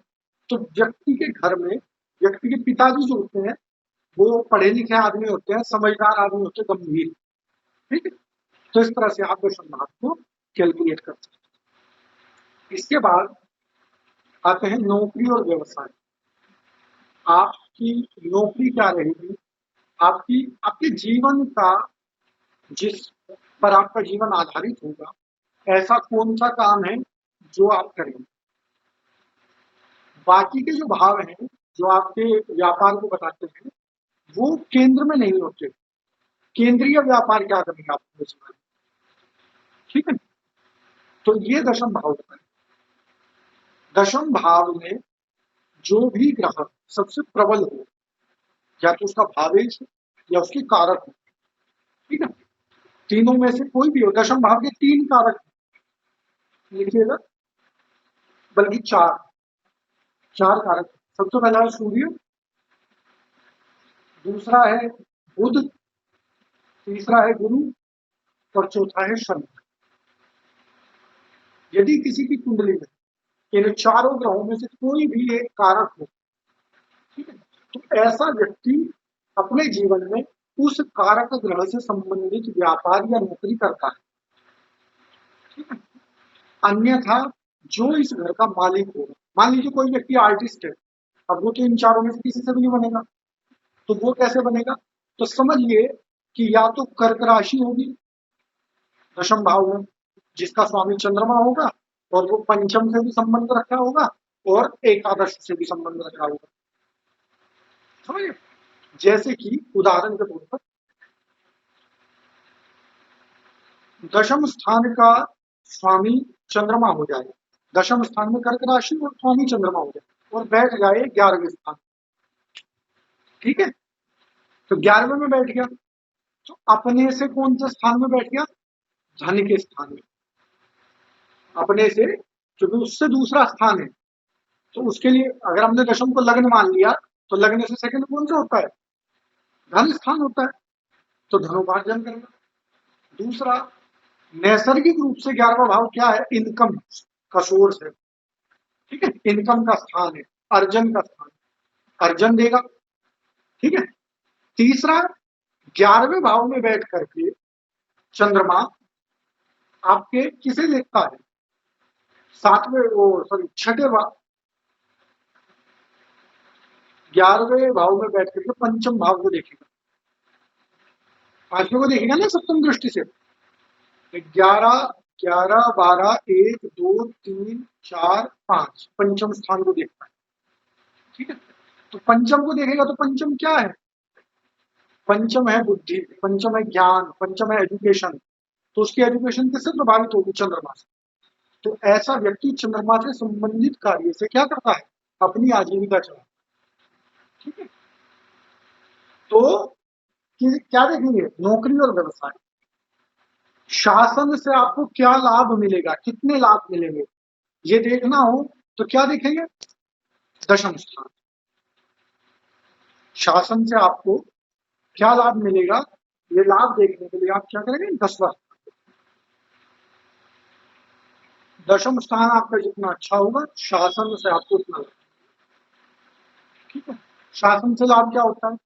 तो व्यक्ति के घर में, व्यक्ति के पिताजी जो होते हैं वो पढ़े लिखे आदमी होते हैं, समझदार आदमी होते हैं, गंभीर, ठीक है। तो इस तरह से आप दशम भाव को कैलकुलेट कर सकते हैं। इसके बाद आते हैं नौकरी और व्यवसाय। आपकी नौकरी क्या रहेगी, आपकी आपके जीवन का, जिस पर आपका जीवन आधारित होगा, ऐसा कौन सा काम है जो आप करेंगे। बाकी के जो भाव हैं जो आपके व्यापार को बताते हैं वो केंद्र में नहीं होते। केंद्रीय व्यापार क्या करेंगे आप अपने जीवन में, ठीक है। तो ये दशम भाव होता है। दशम भाव में जो भी ग्रह सबसे प्रबल हो, या तो उसका भावेश या उसके कारक हो, ठीक है। तीनों में से कोई भी हो, दशम भाव के 3 कारक लिखिएगा, बल्कि 4 कारक। सबसे पहला है सूर्य, दूसरा है बुध, तीसरा है गुरु और चौथा है शनि। यदि किसी की कुंडली में इन चारों ग्रहों में से कोई भी एक कारक हो, ठीक है, तो ऐसा व्यक्ति अपने जीवन में उस कारक ग्रह से संबंधित व्यापार या नौकरी करता है, ठीक है। अन्यथा जो इस घर का मालिक होगा, मान लीजिए कोई व्यक्ति आर्टिस्ट है, अब वो तो इन चारों में से किसी से भी नहीं बनेगा, तो वो कैसे बनेगा, तो समझिए कि या तो कर्क राशि होगी दशम भाव में, जिसका स्वामी चंद्रमा होगा और वो पंचम से भी संबंध रखा होगा और एकादश से भी संबंध रखा होगा, समझिए। जैसे कि उदाहरण के तौर पर दशम स्थान का स्वामी चंद्रमा हो जाए, दशम स्थान में कर्क राशि और स्वामी चंद्रमा हो जाए और बैठ जाए 11वें स्थान, ठीक है। तो 11वें में बैठ गया तो अपने से कौन से स्थान में बैठ गया, धन के स्थान में। अपने से, क्योंकि उससे दूसरा स्थान है, तो उसके लिए अगर हमने दशम को लग्न मान लिया तो लग्न से सेकंड कौन सा होता है, धन स्थान होता है, तो धनोपार्जन करेगा। दूसरा, नैसर्गिक रूप से 11वां भाव क्या है, इनकम का सोर्स है, ठीक है, इनकम का स्थान है, अर्जन का स्थान, अर्जन देगा, ठीक है। तीसरा, 11वें भाव में बैठ करके चंद्रमा आपके किसे देखता है, छठे भाव, 11वें भाव में बैठ करके पंचम भाव को देखेगा, पांचवें को देखेगा ना सप्तम दृष्टि से। 11, 11, 12, 1, 2, 3, 4, 5 पंचम स्थान को देखता है, ठीक है। तो पंचम को देखेगा तो पंचम क्या है, पंचम है बुद्धि, पंचम है ज्ञान, पंचम है एजुकेशन, तो उसकी एजुकेशन किससे प्रभावित होगी, चंद्रमा से। तो ऐसा व्यक्ति चंद्रमा से संबंधित कार्य से क्या करता है, अपनी आजीविका चलाता है, ठीक है। तो क्या देखेंगे, नौकरी और व्यवसाय, शासन से आपको क्या लाभ मिलेगा, कितने लाभ मिलेंगे, ये देखना हो तो क्या देखेंगे, दशम स्थान। शासन से आपको क्या लाभ मिलेगा, ये लाभ देखने के लिए आप क्या करेंगे, 10वां। दशम स्थान आपका जितना अच्छा होगा शासन से आपको उतना लाभ, ठीक है। शासन से लाभ क्या होता है,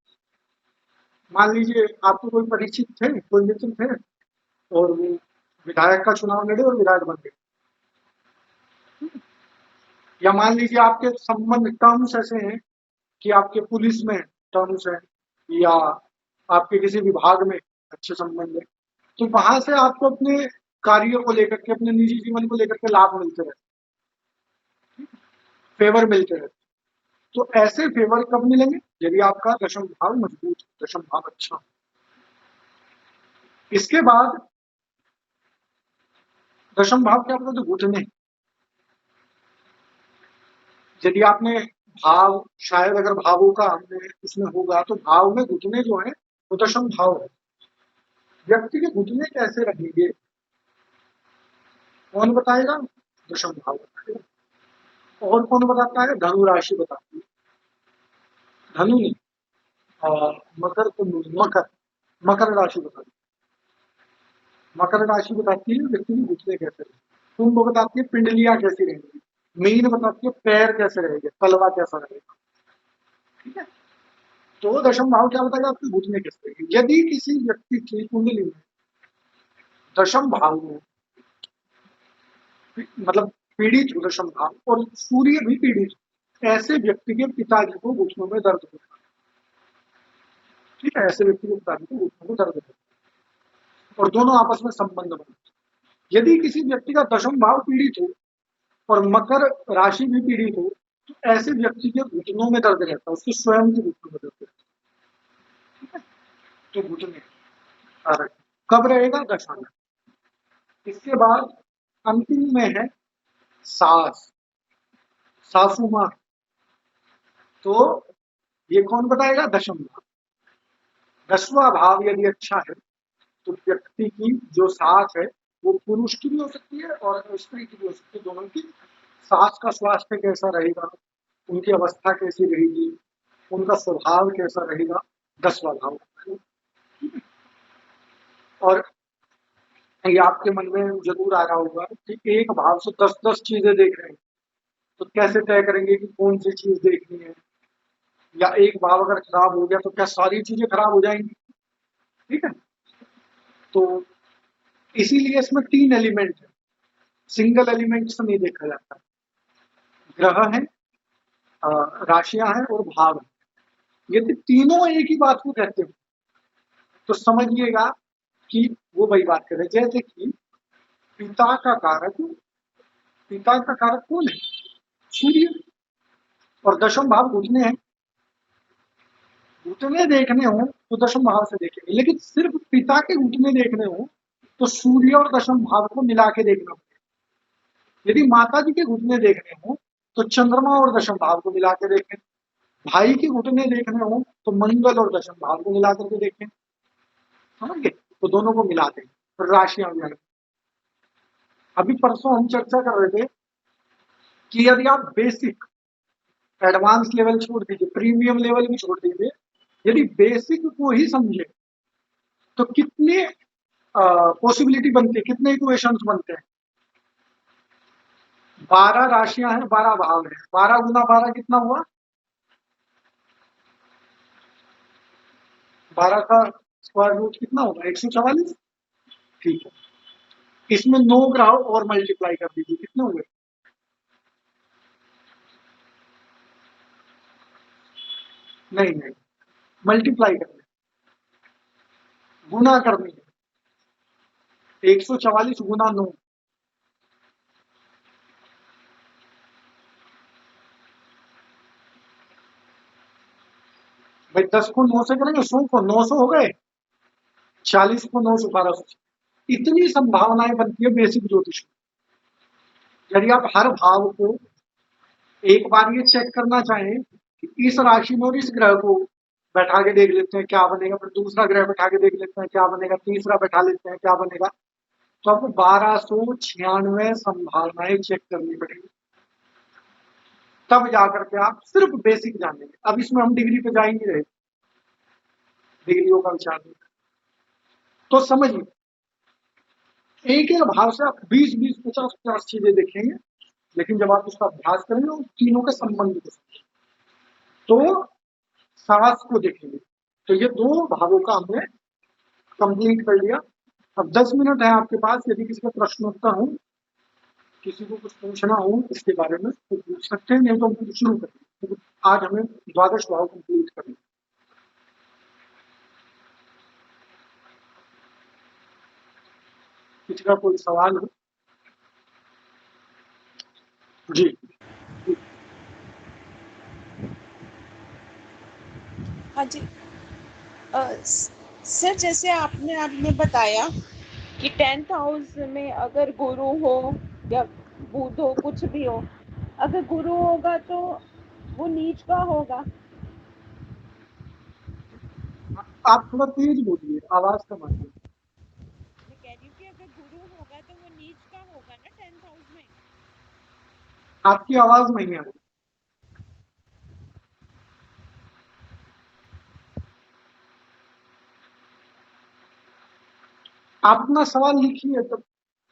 मान लीजिए आपको कोई परीक्षित थे, कोई मित्र थे और वो विधायक का चुनाव लड़े और विधायक बन गए, या मान लीजिए आपके संबंध टर्म्स ऐसे हैं कि आपके पुलिस में टर्म्स है या आपके किसी विभाग में अच्छे संबंध है, तो वहां से आपको अपने कार्यों को लेकर के, अपने निजी जीवन को लेकर के लाभ मिलते रहते, फेवर मिलते रहते। तो ऐसे फेवर कब मिलेंगे, यदि आपका दशम भाव मजबूत, दशम भाव अच्छा। इसके बाद दशम भाव क्या बोलते, घुटने। यदि आपने भाव, शायद अगर भावों का हमने उसमें होगा तो भाव में घुटने जो है वो दशम भाव है। व्यक्ति के घुटने कैसे रहेंगे, कौन बताएगा, दशम भाव बताएगा। और कौन बताता है? धनु राशि बताती है। धनु नहीं, मकर कुंभ, मकर राशि बताती है। मकर राशि बताती है व्यक्ति की घुटने कैसे रहेंगे। कुंभ बताती है पिंडलियां कैसी रहेंगी। मीन बताती है पैर कैसे रहेंगे, तलवा कैसा रहेगा। ठीक है, तो दशम भाव क्या बताएगा? आपके घुटने कैसे रहेंगे। यदि किसी व्यक्ति की कुंडली में दशम भाव में मतलब पीड़ित हो दशम भाव और सूर्य भी पीड़ित हो, ऐसे व्यक्ति के पिताजी को घुटनों में दर्द होता है। ठीक है, ऐसे व्यक्ति के पिताजी को घुटनों में दर्द होता है और दोनों आपस में संबंध बनते हैं। यदि किसी व्यक्ति का दशम भाव पीड़ित हो और मकर राशि भी पीड़ित हो, तो ऐसे व्यक्ति के घुटनों में दर्द रहता है, उसके स्वयं के घुटनों में दर्द रहता है। ठीक है, तो घुटने कारक कब रहेगा? दशा में। इसके बाद अंतिम में है सास, सासू मां। तो ये कौन बताएगा? दशम भाव। 10वां भाव यदि अच्छा है तो व्यक्ति की जो सास है वो पुरुष की भी हो सकती है और स्त्री की भी हो सकती है। दोनों की सास का स्वास्थ्य कैसा रहेगा, उनकी अवस्था कैसी रहेगी, उनका स्वभाव कैसा रहेगा, 10वां भाव। और ये आपके मन में जरूर आ रहा होगा कि एक भाव से 10-10 चीजें देख रहे हैं, तो कैसे तय करेंगे कि कौन सी चीज देखनी है, या एक भाव अगर खराब हो गया तो क्या सारी चीजें खराब हो जाएंगी। ठीक है, तो इसीलिए इसमें 3 एलिमेंट है, सिंगल एलिमेंट से नहीं देखा जाता। ग्रह है, राशियां हैं और भाव है। यदि तीनों एक ही बात को कहते हो तो समझिएगा कि वो वही बात कर रहे हैं। जैसे कि पिता का कारक कौन है? सूर्य। और दशम भाव घुटने हैं, घुटने देखने हो तो दशम भाव से देखेंगे, लेकिन सिर्फ पिता के घुटने देखने हो तो सूर्य और दशम भाव को मिला के देखना पड़ेगा। यदि माता जी के घुटने देखने हो तो चंद्रमा और दशम भाव को मिला के देखें। भाई के घुटने देखने हो तो मंगल और दशम भाव को मिला करके देखें। समझ गए? तो दोनों को मिला दें, राशियां भी आएंगी। अभी परसों हम चर्चा कर रहे थे कि यदि आप बेसिक, एडवांस लेवल छोड़ दीजिए, प्रीमियम लेवल भी छोड़ दीजिए, यदि बेसिक को ही समझे तो कितने पॉसिबिलिटी बनती है, कितने इक्वेशंस बनते हैं। 12 राशियां हैं, 12 भाव हैं, 12 गुना 12 कितना हुआ? 12 का स्क्वायर रूट कितना होगा? 144। ठीक है, इसमें 9 ग्रह और मल्टीप्लाई कर दीजिए, कितने हुए? नहीं, मल्टीप्लाई करने, गुना करनी है। 144 गुना 9, भाई 10 को 9 से करेंगे, 100 को 900 हो गए, 40 को 9 से 1200। इतनी संभावनाएं बनती है बेसिक ज्योतिष में। यदि आप हर भाव को एक बार ये चेक करना चाहें कि इस राशि में और इस ग्रह को बैठा के देख लेते हैं क्या बनेगा, फिर दूसरा ग्रह बैठा के देख लेते हैं क्या बनेगा, तीसरा बैठा लेते हैं क्या बनेगा, तो आपको 1296 संभावनाएं चेक करनी पड़ेगी, तब जाकर के आप सिर्फ बेसिक जानेंगे। अब इसमें हम डिग्री पे जा ही नहीं रहे, डिग्रियों का विचार नहीं। तो समझिए, एक एक भाव से आप 20-20, 50-50 चीजें देखेंगे, लेकिन जब आप उसका अभ्यास करेंगे उन तीनों के संबंध को समझेंगे, तो सास को देखेंगे। तो ये 2 भावों का हमने कंप्लीट कर लिया। अब 10 मिनट है आपके पास, यदि किसी का प्रश्नोत्तर हो, किसी को कुछ पूछना हो इसके बारे में तो पूछ सकते हैं, नहीं तो हम शुरू करें। तो आज हमें 12 भाव कंप्लीट करना। किसी का कोई सवाल हो? जी।
हाँ जी। सर जैसे आपने बताया कि 10th हाउस में अगर गुरु हो या बुध हो, कुछ भी हो, अगर गुरु होगा तो वो नीच का होगा।
आप थोड़ा तेज बोलिए, आवाज कम आ रही है।
मैं कह रही हूँ कि अगर गुरु होगा तो वो नीच का होगा ना 10th हाउस में।
आपकी आवाज नहीं आ रही। आप अपना सवाल लिखिए तब।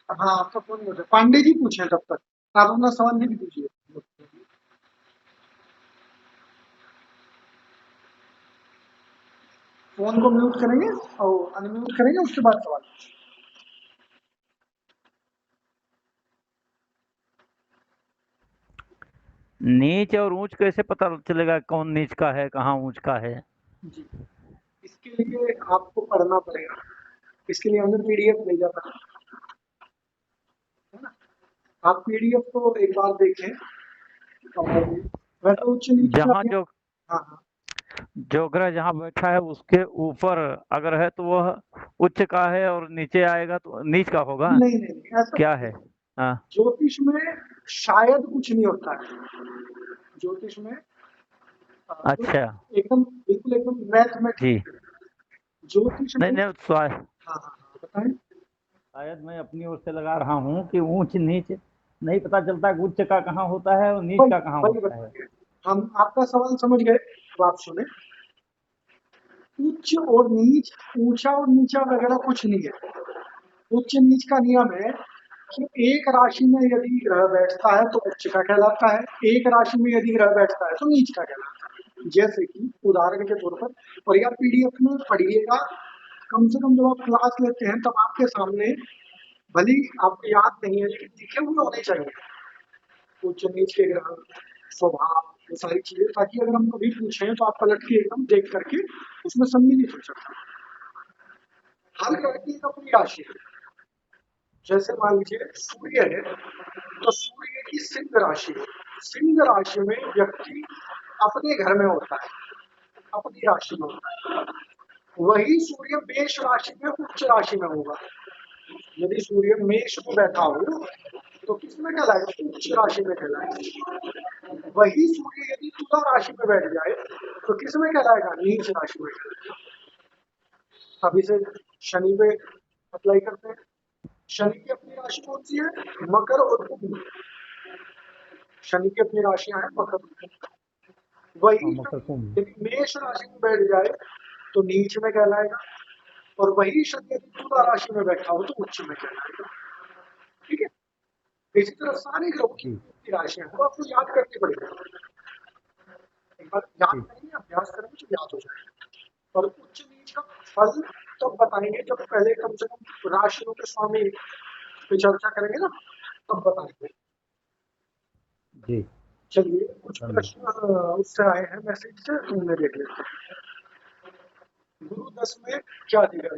हाँ, आपका फोन हो जाए। पांडे जी पूछे तब तक आप अपना सवाल लिख दीजिए। फोन को म्यूट करेंगे और अनम्यूट करेंगे, उसके बाद सवाल।
नीच और ऊंच कैसे पता चलेगा कौन नीच का है कहाँ ऊंच का है?
जी, इसके लिए आपको पढ़ना पड़ेगा। इसके लिए हमने पीडीएफ भेजा था, है ना? आप पीडीएफ को एक बार देखें। और वैसे उच्च नीच का
जहाँ
भी।
जो
हाँ हाँ,
जो ग्रह जहाँ बैठा है उसके ऊपर अगर है तो वह उच्च का है और नीचे आएगा तो नीच का होगा।
नहीं नहीं नहीं, ऐसा
क्या
कुछ
है?
नहीं।
हाँ,
ज्योतिष में शायद कुछ नहीं होता है। ज्योतिष में तो
अच्छा
एकदम बिल्कुल एकदम
जी।
मैथमेटिक्स ज्योतिष में।
नहीं नहीं
हाँ हाँ हाँ, बताएं।
शायद मैं अपनी ओर से लगा रहा हूँ कि ऊंच नीच नहीं पता चलता कि उच्च का कहाँ होता है और नीच
वही
का कहाँ
वही
होता है।
बताएंगे। हम आपका सवाल समझ गए, तो आप सुने। उच्च और नीच, ऊंचा और नीचा वगैरह कुछ नहीं है। उच्च नीच का नियम है कि एक राशि में यदि ग्रह बैठता है तो उच्च का कहलाता है, एक राशि में यदि ग्रह बैठता है तो नीच का कहलाता है। जैसे कि उदाहरण के तौर पर, और या पीडीएफ में पढ़िएगा, कम से कम जब आप क्लास लेते हैं तब आपके सामने, भले ही आपको याद नहीं है लेकिन लिखे हुए होने चाहिए उच्च नीच के ग्रह, स्वभाव, ये सारी चीजें, ताकि अगर हम कभी पूछें तो आप पलट के एकदम देख करके उसमें सम्मिलित हो सकते हैं। हर ग्रह की एक अपनी राशि है। जैसे मान लीजिए सूर्य है, तो सूर्य की सिंह राशि है। सिंह राशि में व्यक्ति अपने घर में होता है, अपनी राशि में होता है। वही सूर्य मेष राशि में उच्च राशि में होगा। यदि सूर्य मेष में बैठा हो तो किसमें कहलाएगा? उच्च राशि में कहलाएगा। वही सूर्य यदि तुला राशि में बैठ जाए तो किसमें कहलाएगा? नीच राशि में कहलाएगा। अभी से शनि पे अप्लाई करते हैं। शनि की अपनी राशि कौन सी है? मकर और कुंभ। शनि की अपनी राशियां हैं मकर और कुंभ। वही
मकर
शनि
कुंभ।
यदि मेष राशि में बैठ जाए तो नीच में कहलाएगा, और वही शनि यदि तुला राशि में बैठा हो तो उच्च में कहलाएगा। ठीक है? इसी तरह सारे ग्रहों की अपनी राशियां हैं, तो आपको याद करनी पड़ेगी। एक बार याद करेंगे, अभ्यास करेंगे तो याद हो जाएगा। और उच्च नीच का फल तब बताएंगे जब पहले कम से कम राशियों के स्वामी पे चर्चा करेंगे ना, तब बताएंगे।
जी
चलिए, कुछ प्रश्न उससे आए हैं मैसेज से, तो उन्हें देख लेते हैं। गुरु 10 में क्या देगा?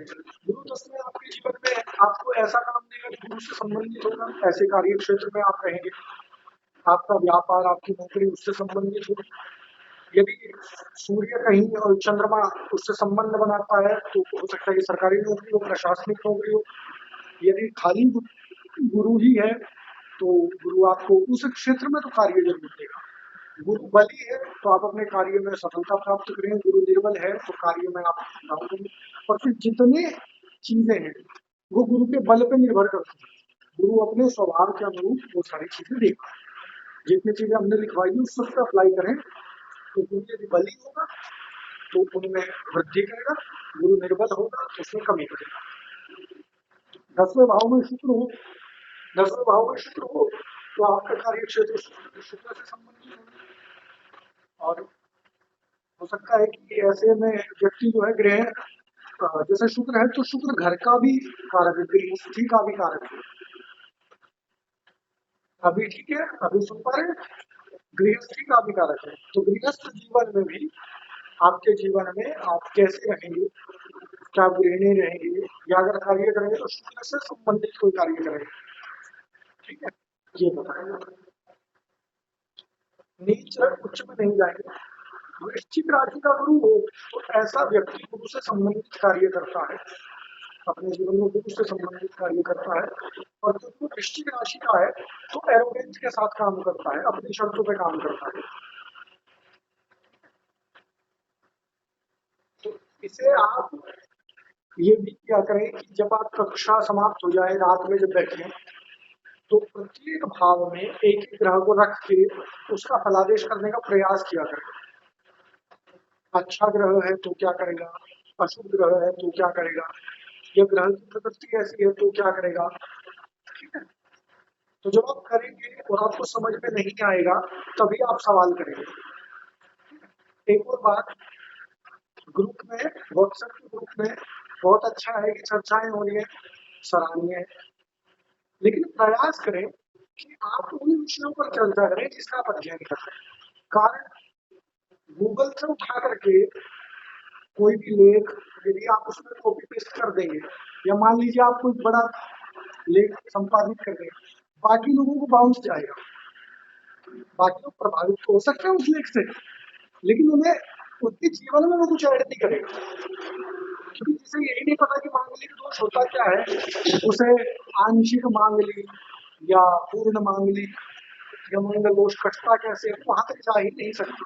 गुरु 10 में आपके जीवन में आपको ऐसा काम देगा जो गुरु से संबंधित होगा। ऐसे कार्य क्षेत्र में आप रहेंगे, आपका व्यापार, आपकी नौकरी उससे संबंधित होगी। यदि सूर्य कहीं और चंद्रमा उससे संबंध बनाता है तो हो सकता है कि सरकारी नौकरी हो, प्रशासनिक नौकरी हो। यदि खाली गुरु ही है तो गुरु आपको उस क्षेत्र में तो कार्य जरूर देगा। गुरु बली है तो आप अपने कार्य में सफलता प्राप्त करें, गुरु निर्बल है तो कार्य में आप डाउन करें। और फिर जितने चीजें हैं वो गुरु के बल पे निर्भर करती है। गुरु अपने स्वभाव के अनुरूप वो सारी चीजें देगा। जितनी चीजें हमने लिखवाई है उस सब पे अप्लाई करें तो गुरु यदि बली होगा तो उनमें वृद्धि करेगा, गुरु निर्बल होगा तो उसमें कमी करेगा। 10वें भाव में शुक्र हो, 10वें भाव में शुक्र हो तो आपका कार्य क्षेत्र शुक्र से संबंधित होगा। और हो सकता है कि ऐसे में व्यक्ति जो है ग्रह, जैसे शुक्र है तो शुक्र घर का भी कारक है, गृहस्थी का भी कारक है। अभी ठीक है, अभी सुन पा रहे हैं? गृहस्थी का भी कारक है। तो गृहस्थ जीवन में भी आपके जीवन में आप कैसे रहेंगे? क्या आप गृहिणी रहेंगे या अगर कार्य करेंगे तो शुक्र से संबंधित कोई कार्य करेंगे। ठीक है, ये बताएंगे। नीच उच्च में नहीं जाएंगे। वृश्चिक राशि का गुरु हो तो ऐसा व्यक्ति गुरु से संबंधित कार्य करता है, अपने जीवन में गुरु से संबंधित कार्य करता है। और जो वो वृश्चिक राशि का है तो एरोगेंस के साथ काम करता है, अपनी शर्तों पे काम करता है। तो इसे आप ये भी क्या करें कि जब आप कक्षा समाप्त हो जाए, रात में जब बैठे तो प्रत्येक भाव में एक एक ग्रह को रख के उसका फलादेश करने का प्रयास किया करें। अच्छा ग्रह है तो क्या करेगा, अशुभ ग्रह है तो क्या करेगा, यह ग्रह की प्रकृति ऐसी है तो क्या करेगा। ठीक है, तो जब आप करेंगे और आपको समझ में नहीं आएगा तभी आप सवाल करेंगे। एक और बात, ग्रुप में, व्हाट्सएप के ग्रुप में बहुत अच्छा है कि चर्चाएं हो रही है, सराहनीय है, लेकिन प्रयास करें कि आप उन विषयों पर चर्चा करें जिसका आप अध्ययन कर रहे हैं। कारण गूगल से उठा करके कोई भी लेख यदि आप उसमें कॉपी पेस्ट कर देंगे, या मान लीजिए आप कोई बड़ा लेख संपादित कर देंगे, बाकी लोगों को बाउंस जाएगा, बाकी लोग प्रभावित हो सकते हैं उस लेख से, लेकिन उन्हें उनके जीवन में वो कुछ ऐड नहीं करेगा, क्योंकि जिसे यही नहीं पता कि मांगलिक दोष होता क्या है, उसे आंशिक मांगलिक या पूर्ण मांगलिक या मंगल दोष कटता कैसे, वहां तक जा ही नहीं सकती।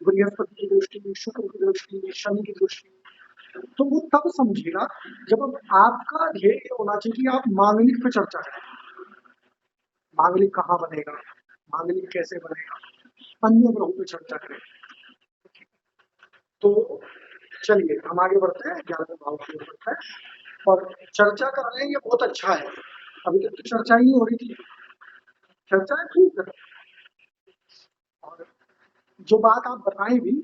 बृहस्पति की दृष्टि, शुक्र की दृष्टि, शनि की दृष्टि, तो वो तब समझेगा जब आपका ध्येय ये होना चाहिए कि आप मांगलिक पे चर्चा करें। मांगलिक कहाँ बनेगा, मांगलिक कैसे बनेगा, अन्य ग्रहों पे चर्चा करें। तो चलिए हम आगे बढ़ते हैं, 11वें भाव की ओर बढ़ते हैं और चर्चा कर रहे हैं, ये बहुत अच्छा है। अभी तक तो चर्चा ही नहीं हो रही थी, चर्चा ठीक है। और जो बात आप बताएं भी,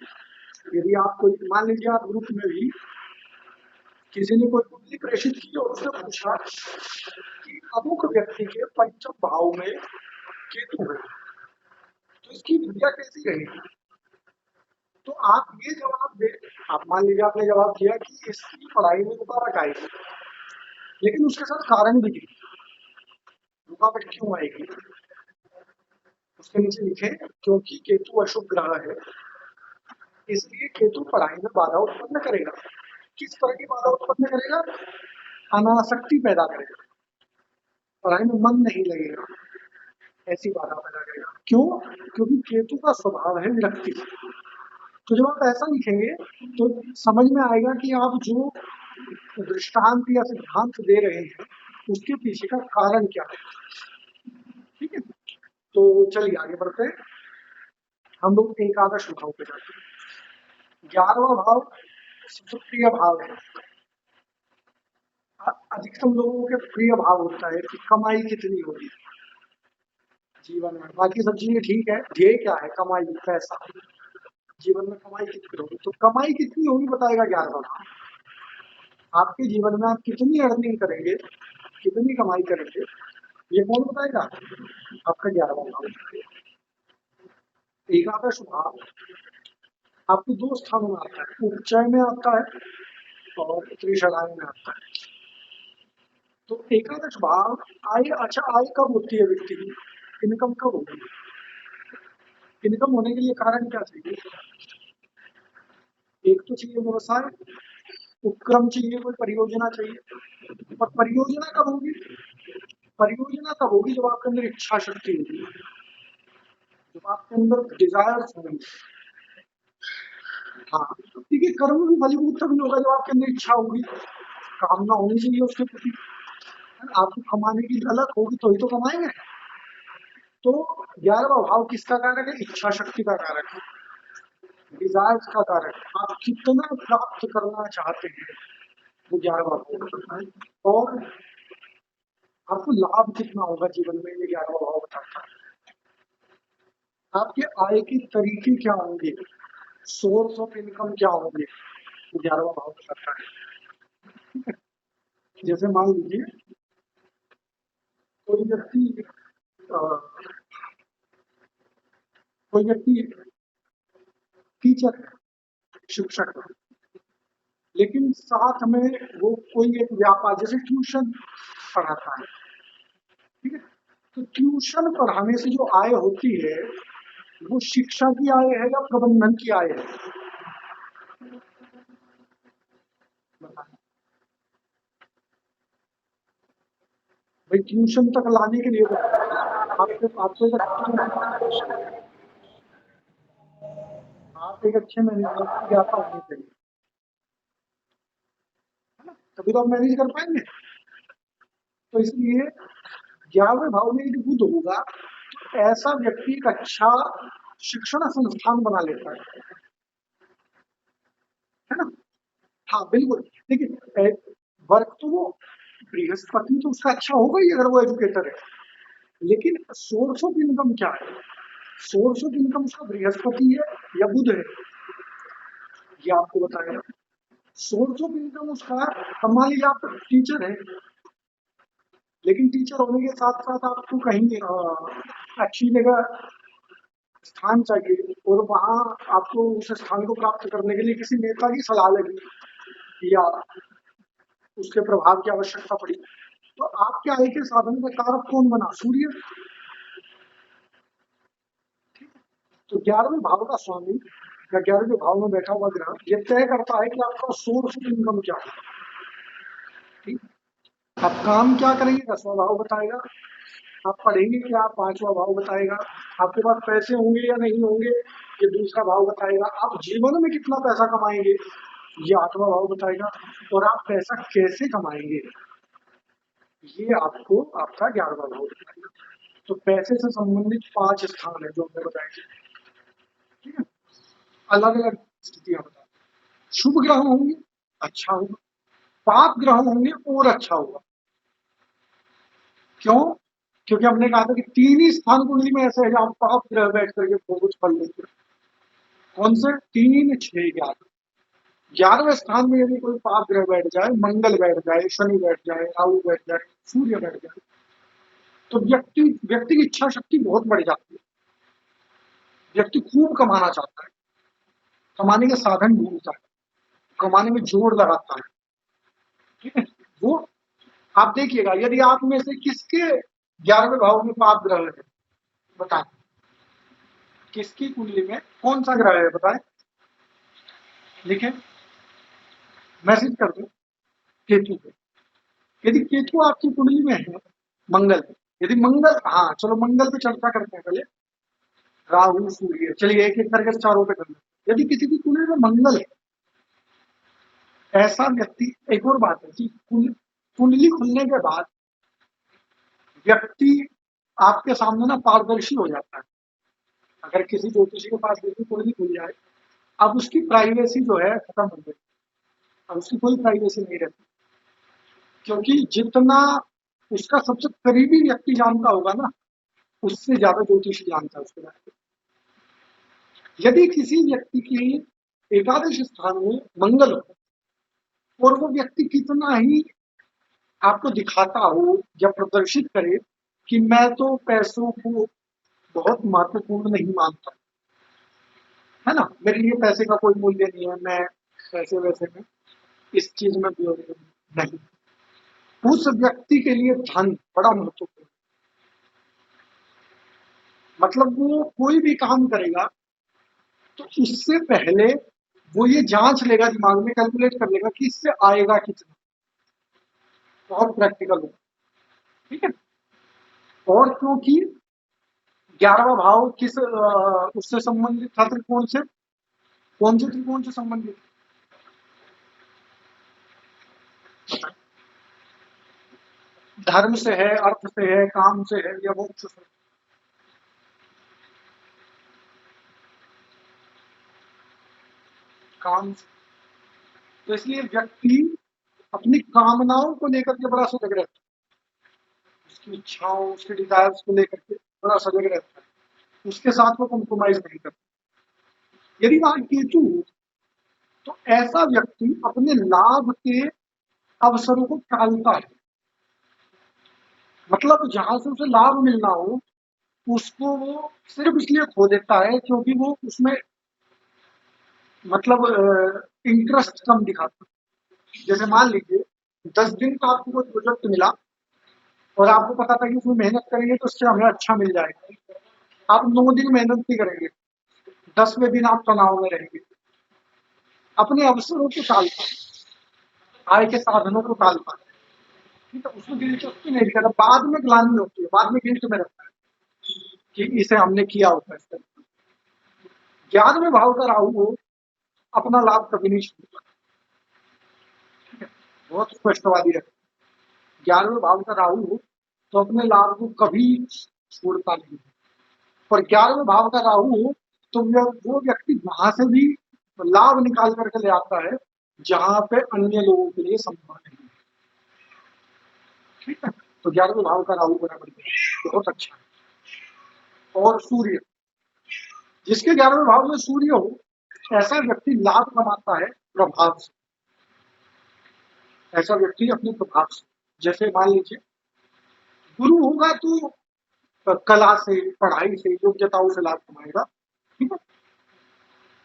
यदि आप कोई, मान लीजिए आप ग्रुप में भी किसी ने कोई कुंडली प्रेषित की और उसने पूछा कि अमुक व्यक्ति के पंचम भाव में केतु है, तो इसकी विद्या कैसी रहेगी। तो आप ये जवाब दे, आप मान लीजिए आपने जवाब दिया कि इसकी पढ़ाई में रुकावट आएगी, लेकिन उसके साथ कारण भी दी, रुकावट क्यों आएगी, उसके नीचे लिखे क्योंकि केतु अशुभ ग्रह है, इसलिए केतु पढ़ाई में बाधा उत्पन्न करेगा। किस तरह की बाधा उत्पन्न करेगा, अनासक्ति पैदा करेगा, पढ़ाई में मन नहीं लगेगा, ऐसी बाधा पैदा करेगा। क्यों, क्योंकि केतु का स्वभाव है विरक्ति। तो जब आप ऐसा लिखेंगे तो समझ में आएगा कि आप जो दृष्टांत या सिद्धांत दे रहे हैं उसके पीछे का कारण क्या है। ठीक है, तो चलिए आगे बढ़ते हैं, हम लोग एकादश भाव पे जाते हैं। 11वां भाव सबसे प्रिय भाव है। अधिकतम लोगों के प्रिय भाव होता है कि कमाई कितनी होगी जीवन में, बाकी सब चीजें ठीक है, ध्येय क्या है, कमाई, पैसा, जीवन में कमाई कितनी होगी। तो कमाई कितनी होगी बताएगा 11वां भाव। आपके जीवन में आप कितनी अर्निंग करेंगे, कितनी कमाई करेंगे, ये कौन बताएगा, आपका 11वां भाव। एकादश भाव आपको दो स्थानों में आता है, उपचय में आता है और त्रिशलाय में आता है। तो एकादश भाव आय, अच्छा आय कब होती है व्यक्ति की, इनकम कब होगी, इनकम होने के लिए कारण क्या चाहिए, एक तो चाहिए व्यवसाय, उपक्रम चाहिए, कोई परियोजना चाहिए। और परियोजना कब होगी, परियोजना तब होगी जब आपके अंदर इच्छा शक्ति होगी, जब आपके अंदर डिजायर्स होंगे। हाँ, देखिए कर्म भी फलीभूत तभी होगा जब आपके अंदर इच्छा होगी, कामना होनी चाहिए उसके प्रति। आपको कमाने की ललक होगी तो ही तो कमाएंगे। तो 11वां भाव किसका कारक है, इच्छा शक्ति का कारक है, डिजायर्स का कारक है। आप कितना प्राप्त करना चाहते हैं वो 11वां भाव बताता है, और आपको लाभ कितना होगा जीवन में, ये 11वां भाव बताता है। आपके आय के तरीके क्या होंगे, सोर्स ऑफ इनकम क्या होंगे, 11वां भाव बताता है। जैसे मान लीजिए कोई व्यक्ति टीचर है, शिक्षक है, लेकिन साथ में वो कोई एक व्यापार, जैसे ट्यूशन पढ़ाता है। ठीक है, तो ट्यूशन पढ़ाने से जो आय होती है वो शिक्षा की आय है या प्रबंधन की आय है, भाई ट्यूशन तक लाने के लिए आप एक अच्छे मैनेजमेंट की ज्ञाता होनी चाहिए, तभी तो आप मैनेज कर पाएंगे। तो इसलिए 11वें भाव में यदि बुध होगा तो ऐसा व्यक्ति एक अच्छा शिक्षण संस्थान बना लेता है ना। हाँ बिल्कुल। देखिए वर्क तो वो बृहस्पति तो उसका अच्छा होगा ही अगर वो एजुकेटर है, लेकिन सोर्स ऑफ इनकम क्या है? सोर्स ऑफ इनकम उसका बृहस्पति है या बुध है, ये आपको बताएगा। सोर्स ऑफ इनकम उसका, अब मान लीजिए आप टीचर है, लेकिन टीचर होने के साथ साथ आपको कहीं अच्छी जगह स्थान चाहिए और वहां आपको उस स्थान को प्राप्त करने के लिए किसी नेता की सलाह लगी या उसके प्रभाव की आवश्यकता पड़ी, तो आपके आय के साधन का कारक कौन बना? सूर्य। तो 11वें भाव का स्वामी या 11वें भाव में बैठा हुआ ग्रह ये तय करता है कि आपका सोर्स ऑफ इनकम क्या है। ठीक, आप काम क्या करेंगे 10वां भाव बताएगा, आप पढ़ेंगे क्या 5वां भाव बताएगा, आपके पास पैसे होंगे या नहीं होंगे ये दूसरा भाव बताएगा, आप जीवन में कितना पैसा कमाएंगे ये 8वां भाव बताएगा, और आप पैसा कैसे कमाएंगे ये आपको आपका 11वां भाव बताएगा। तो पैसे से संबंधित 5 स्थान है जो हमने बताए। ठीक है, अलग अलग स्थितियां बताए। शुभ ग्रह होंगे अच्छा होगा, पाप ग्रह होंगे और अच्छा होगा। क्यों? क्योंकि हमने कहा था कि 3 ही स्थान कुंडली में ऐसे है जहां पाप ग्रह बैठ करके बहुत फल देते हैं। कौन से? 3, 6, 11। 11वें स्थान में यदि कोई पाप ग्रह बैठ जाए, मंगल बैठ जाए, शनि बैठ जाए, राहु बैठ जाए, सूर्य बैठ जाए, तो व्यक्ति की इच्छा शक्ति बहुत बढ़ जाती है। व्यक्ति खूब कमाना चाहता है, कमाने के साधन ढूंढता है, कमाने में जोर लगाता है। ठीक है, वो आप देखिएगा यदि आप में से किसके 11वें भाव में पाप ग्रह है बताएं, किसकी कुंडली में कौन सा ग्रह है बताएं, लिखें, मैसेज कर दो। केतु पे। यदि केतु आपकी कुंडली में है मंगल पे, यदि मंगल, हाँ चलो मंगल पे चर्चा करते हैं पहले, राहु सूर्य, चलिए एक एक करके चारों पे कर लेते। यदि किसी की कुंडली में मंगल है, ऐसा व्यक्ति, एक और बात है कि कुंडली खुलने के बाद व्यक्ति आपके सामने ना पारदर्शी हो जाता है। अगर किसी ज्योतिषी के पास देखिए कुंडली खुल जाए, अब उसकी प्राइवेसी जो है खत्म हो गई, अब उसकी कोई प्राइवेसी नहीं रहती, क्योंकि जितना उसका सबसे करीबी व्यक्ति जानता होगा ना, उससे ज्यादा ज्योतिषी जानता है उसके बारे में। यदि किसी व्यक्ति की एकादश स्थान में मंगल हो और वो व्यक्ति कितना ही आपको दिखाता हो या प्रदर्शित करे कि मैं तो पैसों को बहुत महत्वपूर्ण नहीं मानता, है ना, मेरे लिए पैसे का कोई मूल्य नहीं है, मैं पैसे वैसे में इस चीज में भी नहीं, उस व्यक्ति के लिए धन बड़ा महत्वपूर्ण, मतलब वो कोई भी काम करेगा तो उससे पहले वो ये जांच लेगा, दिमाग में कैलकुलेट कर लेगा कि इससे आएगा कितना, बहुत प्रैक्टिकल होगा। ठीक है, और क्योंकि 11वां भाव किस उससे संबंधित था, त्रिकोण से, कौन से त्रिकोण से संबंधित? धर्म से है, अर्थ से है, काम से है या मोक्ष से? काम से। तो इसलिए व्यक्ति अपनी कामनाओं को लेकर के बड़ा सजग रहता है, उसकी इच्छाओं, उसके डिजायर्स को लेकर के बड़ा सजग रहता है, उसके साथ वो कॉम्प्रोमाइज नहीं करता। यदि वहां केतु तो ऐसा व्यक्ति अपने लाभ के अवसरों को टालता है, मतलब जहां से उसे लाभ मिलना हो उसको वो सिर्फ इसलिए खो देता है क्योंकि वो उसमें मतलब इंटरेस्ट कम दिखाता है। जैसे मान लीजिए 10 दिन का आपको कोई प्रोजेक्ट मिला और आपको पता था कि उसमें मेहनत करेंगे तो उससे हमें अच्छा मिल जाएगा, आप 9 दिन मेहनत नहीं करेंगे, 10वें दिन आप तनाव में रहेंगे, अपने अवसरों को टालता, आय के साधनों को टालता, ठीक है, उसमें दिलचस्पी नहीं दिखाता, बाद में ग्लानि होती है, बाद में गिल्ट में रहता है कि इसे हमने किया होता है। 11वें भाव का राहु हो अपना लाभ कभी नहीं छोड़ता, ठीक है, बहुत स्पष्टवादी रहता है। 11वें भाव का राहु हो तो अपने लाभ को कभी छोड़ता नहीं है। और 11वें भाव का राहु हो तो वो व्यक्ति वहां से भी लाभ निकाल करके ले आता है जहां पे अन्य लोगों के लिए संभव नहीं है। ठीक है, तो 11वें भाव का राहु बराबर बहुत अच्छा है। और सूर्य, जिसके 11वें भाव में सूर्य हो, ऐसा व्यक्ति लाभ कमाता है प्रभाव से। ऐसा व्यक्ति अपने प्रभाव से, जैसे मान लीजिए गुरु होगा तो कला से, पढ़ाई से, योग्यताओं से लाभ कमाएगा। ठीक है,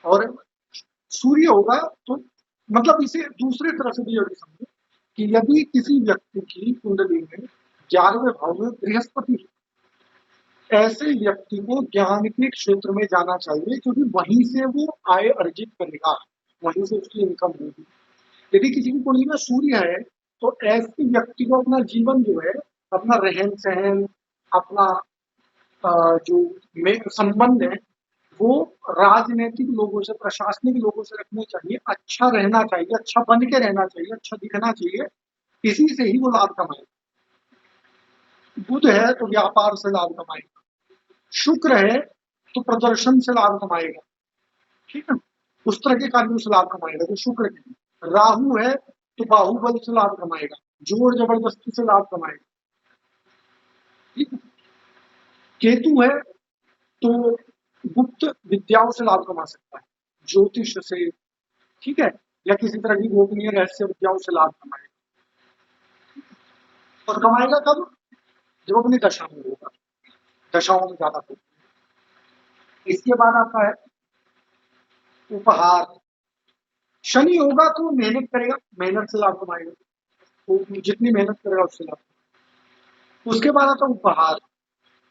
और सूर्य होगा तो मतलब इसे दूसरे तरह से भी यदि समझे कि यदि किसी व्यक्ति की कुंडली में 11वें भाव में बृहस्पति है, ऐसे व्यक्ति को ज्ञान के क्षेत्र में जाना चाहिए क्योंकि वहीं से वो आय अर्जित करेगा, वहीं से उसकी इनकम होगी। यदि किसी की कुंडली में सूर्य है तो ऐसे व्यक्ति को अपना जीवन जो है, अपना रहन सहन, अपना जो संबंध है वो राजनीतिक लोगों से, प्रशासनिक लोगों से रखने चाहिए, अच्छा रहना चाहिए, अच्छा बन के रहना चाहिए, अच्छा दिखना चाहिए, इसी से ही वो लाभ कमाएगा। बुध है तो व्यापार से लाभ कमाएगा, शुक्र है तो प्रदर्शन से लाभ कमाएगा। ठीक है, उस तरह के कार्यों से लाभ कमाएगा जो शुक्र के। राहु है तो बाहुबल से लाभ कमाएगा, जोर जबरदस्ती से लाभ कमाएगा। ठीक है, केतु है तो गुप्त विद्याओं से लाभ कमा सकता है, ज्योतिष से, ठीक है, या किसी तरह की गोपनीय रहस्य विद्याओं से लाभ कमाएगा। और कमाएगा कब? जब अपनी दशा में होगा, दशाओं में ज्यादा होगा। इसके बाद आता है उपहार। शनि होगा तो मेहनत करेगा, मेहनत से लाभ कमाएगा, तो जितनी मेहनत करेगा उससे लाभ कमाएगा। उसके बाद आता है उपहार।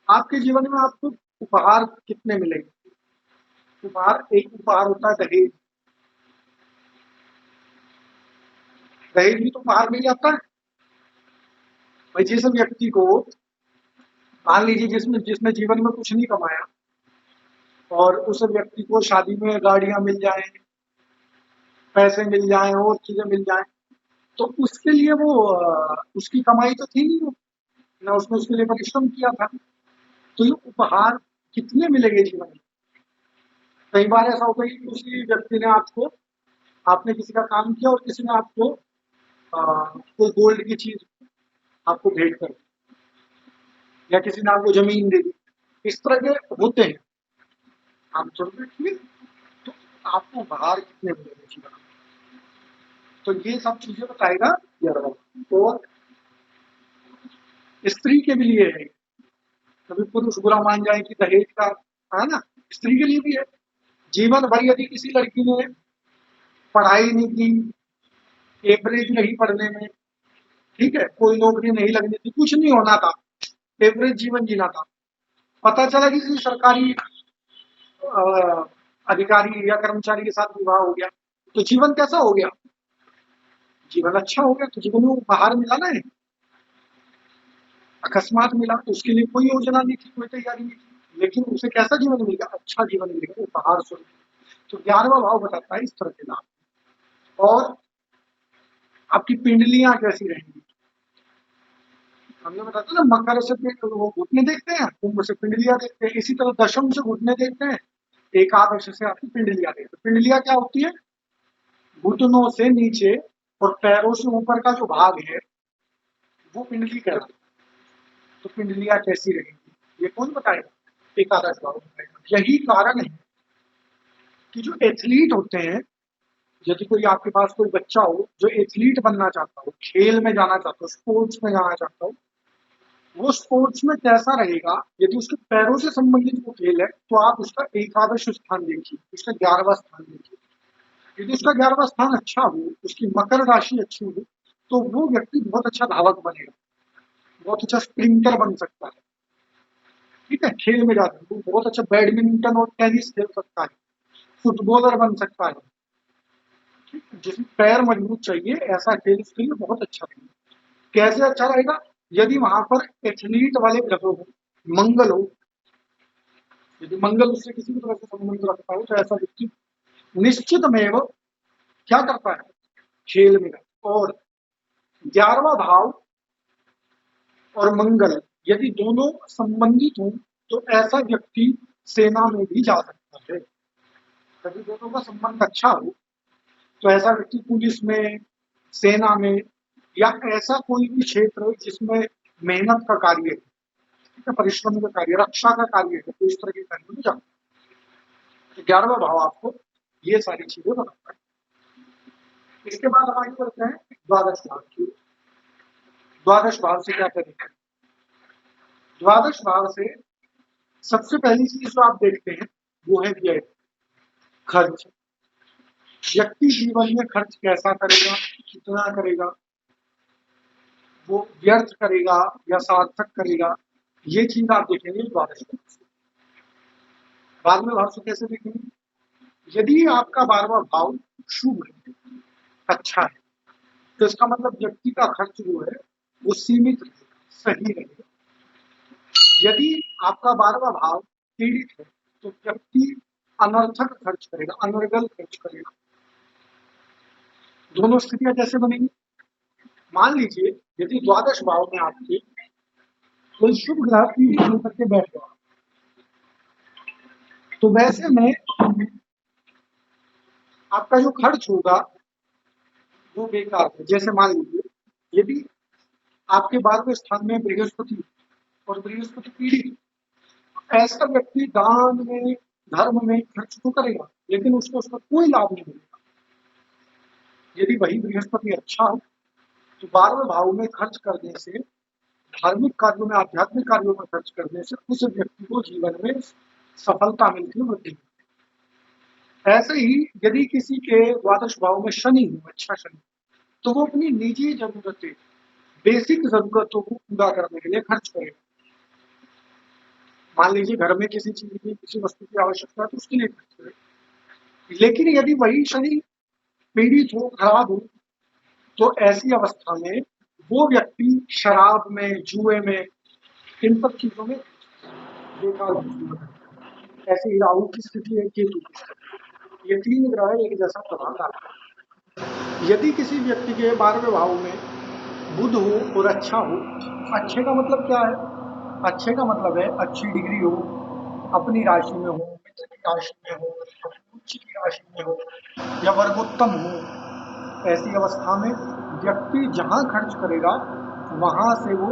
आपके जीवन में आपको उपहार कितने मिलेंगे? उपहार, एक उपहार होता है दहेज। दहेज भी तो उपहार मिल जाता है भाई। जिस व्यक्ति को मान लीजिए जिसने जीवन में कुछ नहीं कमाया और उस व्यक्ति को शादी में गाड़ियां मिल जाए, पैसे मिल जाए और चीजें मिल जाए, तो उसके लिए वो उसकी कमाई तो थी नहीं, ना उसने उसके लिए परिश्रम किया था। तो ये उपहार कितने मिलेंगे जीवन में? कई बार ऐसा होता है कि उसी व्यक्ति ने आपको, आपने किसी का काम किया और किसी ने आपको कोई गोल्ड की चीज आपको भेंट कर दी, या किसी ने आपको जमीन दे दी, इस तरह के होते हैं आमतौर पर। तो आपको बाहर कितने मिलेंगे जीवन में? तो ये सब चीजें बताएगा 11वां। और स्त्री के भी लिए है, कभी पुरुष बुरा मान जाए कि दहेज का है ना, स्त्री के लिए भी है। जीवन भर यदि किसी लड़की ने पढ़ाई नहीं की, एवरेज रही पढ़ने में, ठीक है, कोई नौकरी नहीं लगनी थी, कुछ नहीं होना था, एवरेज जीवन जीना था, पता चला किसी सरकारी अधिकारी या कर्मचारी के साथ विवाह हो गया, तो जीवन कैसा हो गया? जीवन अच्छा हो गया। तो जीवन में उपहार मिला ना, है अकस्मात मिला, तो उसके लिए कोई योजना नहीं थी, कोई तैयारी नहीं थी, लेकिन उसे कैसा जीवन मिल गया? अच्छा जीवन मिल गया, उपहार स्वरूप। तो 11वां भाव बताता है इस तरह के लाभ। और आपकी पिंडलियां कैसी रहेंगी? हमने बताया ना, मकर से वो घुटने देखते हैं, कुंभ से पिंडलियां देखते हैं, इसी तरह दशम से घुटने देखते हैं, एकादश से आपकी पिंडलियां देखते हैं। पिंडलियां क्या होती है? घुटनों से नीचे और पैरों से ऊपर का जो भाग है वो पिंडली कहलाता है। तो पिंडलियां कैसी रहेंगी ये कौन बताएगा? एकादश भाव बताएगा। यही कारण है कि जो एथलीट होते हैं, यदि कोई आपके पास कोई बच्चा हो जो एथलीट बनना चाहता हो, खेल में जाना चाहता हो, स्पोर्ट्स में जाना चाहता हो, वो स्पोर्ट्स में कैसा रहेगा? यदि उसके पैरों से संबंधित वो खेल है तो आप उसका एकादश स्थान देखिए, उसका 11वां स्थान देखिए। यदि उसका 11वां स्थान अच्छा हो, उसकी मकर राशि अच्छी हो, तो वो व्यक्ति बहुत अच्छा धावक बनेगा, बहुत अच्छा स्प्रिंटर बन सकता है। ठीक है, खेल में जाता है वो बहुत अच्छा बैडमिंटन और टेनिस खेल सकता है, फुटबॉलर बन सकता है। ठीक है, जिसमें पैर मजबूत चाहिए ऐसा खेल उसके लिए बहुत अच्छा रहेगा। कैसे अच्छा रहेगा? यदि वहां पर एथलीट वाले ग्रह हो, मंगल हो, यदि मंगल उससे किसी भी तरह से संबंध रखता हो, तो ऐसा व्यक्ति निश्चित में वो क्या करता है? खेल में। और 11वां भाव और मंगल यदि दोनों संबंधित हों तो ऐसा व्यक्ति सेना में भी जा सकता है। यदि दोनों का संबंध अच्छा हो तो ऐसा व्यक्ति पुलिस में, सेना में या ऐसा कोई भी क्षेत्र जिसमें मेहनत का कार्य है, ठीक है, परिश्रम का कार्य, रक्षा का कार्य है, तो इस तरह के कार्य में जाता है। 11वां भाव आपको ये सारी चीजें बताता है। इसके बाद हम आगे बढ़ते हैं द्वादश भाव की। द्वादश भाव से क्या करेंगे? द्वादश भाव से सबसे पहली चीज जो आप देखते हैं वो है व्यय, खर्च। व्यक्ति जीवन में खर्च कैसा करेगा, कितना करेगा, वो व्यर्थ करेगा या सार्थक करेगा, ये चीज आप देखेंगे द्वादश भाव से। 12वें भाव से कैसे देखेंगे? यदि आपका 12वां भाव शुभ है, अच्छा है, तो इसका मतलब व्यक्ति का खर्च जो है वो सीमित रहेगा, सही रहेगा। यदि आपका 12वां भाव पीड़ित है तो व्यक्ति अनर्थक खर्च करेगा, अनर्गल खर्च करेगा। दोनों स्थितियां कैसे बनेंगी? मान लीजिए यदि द्वादश भाव में आपके कोई शुभ ग्रह पीड़ित होकर के बैठ गया, तो वैसे में आपका जो खर्च होगा वो बेकार है। जैसे मान लीजिए यदि आपके 12वें स्थान में बृहस्पति और बृहस्पति पीड़ित, ऐसा व्यक्ति दान में, धर्म में खर्च तो करेगा लेकिन उसको उसका कोई लाभ नहीं मिलेगा। यदि वही बृहस्पति अच्छा हो तो 12वें भाव में खर्च करने से, धार्मिक कार्यों में, आध्यात्मिक कार्यों में खर्च करने से उस व्यक्ति को जीवन में सफलता मिलती है, वृद्धि। ऐसे ही यदि किसी के द्वादश भाव में शनि हो, अच्छा शनि, तो वो अपनी निजी जरूरतें, बेसिक जरूरतों को पूरा करने के लिए खर्च करेगा। मान लीजिए घर में किसी चीज की, किसी वस्तु की आवश्यकता है तो उसके लिए खर्च करेगा। लेकिन यदि वही शनि पीड़ित हो, खराब हो, तो ऐसी अवस्था में वो व्यक्ति शराब में, जुए में, इन सब चीजों में बेकार होता है। ऐसे ही राहु की स्थिति है, केतु की स्थिति, ये 3 ग्रह एक जैसा प्रभाव डालते हैं। यदि किसी व्यक्ति के 12वें भाव में बुध हो और अच्छा हो, अच्छे का मतलब क्या है? अच्छे का मतलब है अच्छी डिग्री हो, अपनी राशि में हो, मित्र की राशि में हो, उच्च की राशि में हो या वर्गोत्तम हो। ऐसी अवस्था में व्यक्ति जहां खर्च करेगा वहां से वो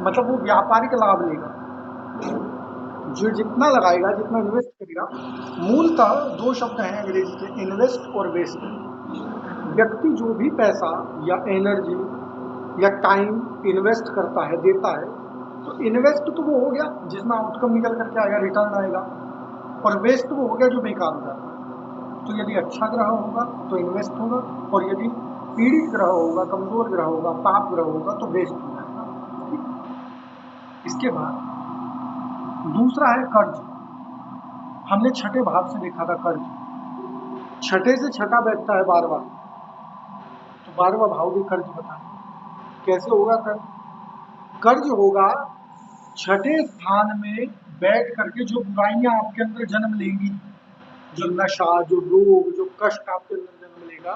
मतलब वो व्यापारिक लाभ लेगा। जो जितना लगाएगा, जितना इन्वेस्ट करेगा, मूलतः 2 शब्द हैं अंग्रेजी के, इन्वेस्ट और वेस्ट। व्यक्ति जो भी पैसा या एनर्जी या टाइम इन्वेस्ट करता है, देता है, तो इन्वेस्ट तो वो हो गया जिसमें आउटकम निकल करके आएगा, रिटर्न आएगा, और वेस्ट वो हो गया जो बेकार हो जाता है। तो यदि अच्छा ग्रह होगा तो इन्वेस्ट होगा, और यदि पीड़ित ग्रह होगा, कमजोर ग्रह होगा, पाप ग्रह होगा तो वेस्ट हो जाएगा। इसके बाद दूसरा है कर्ज। हमने छठे भाव से देखा था कर्ज। छठे से छठा बैठता है 12वां, तो 12वां भाव भी कर्ज बताए। कैसे होगा कर्ज? कर्ज होगा छठे स्थान में बैठ करके जो बुराइयां आपके अंदर जन्म लेंगी, जो नशा, जो रोग, जो कष्ट आपके अंदर जन्म लेगा,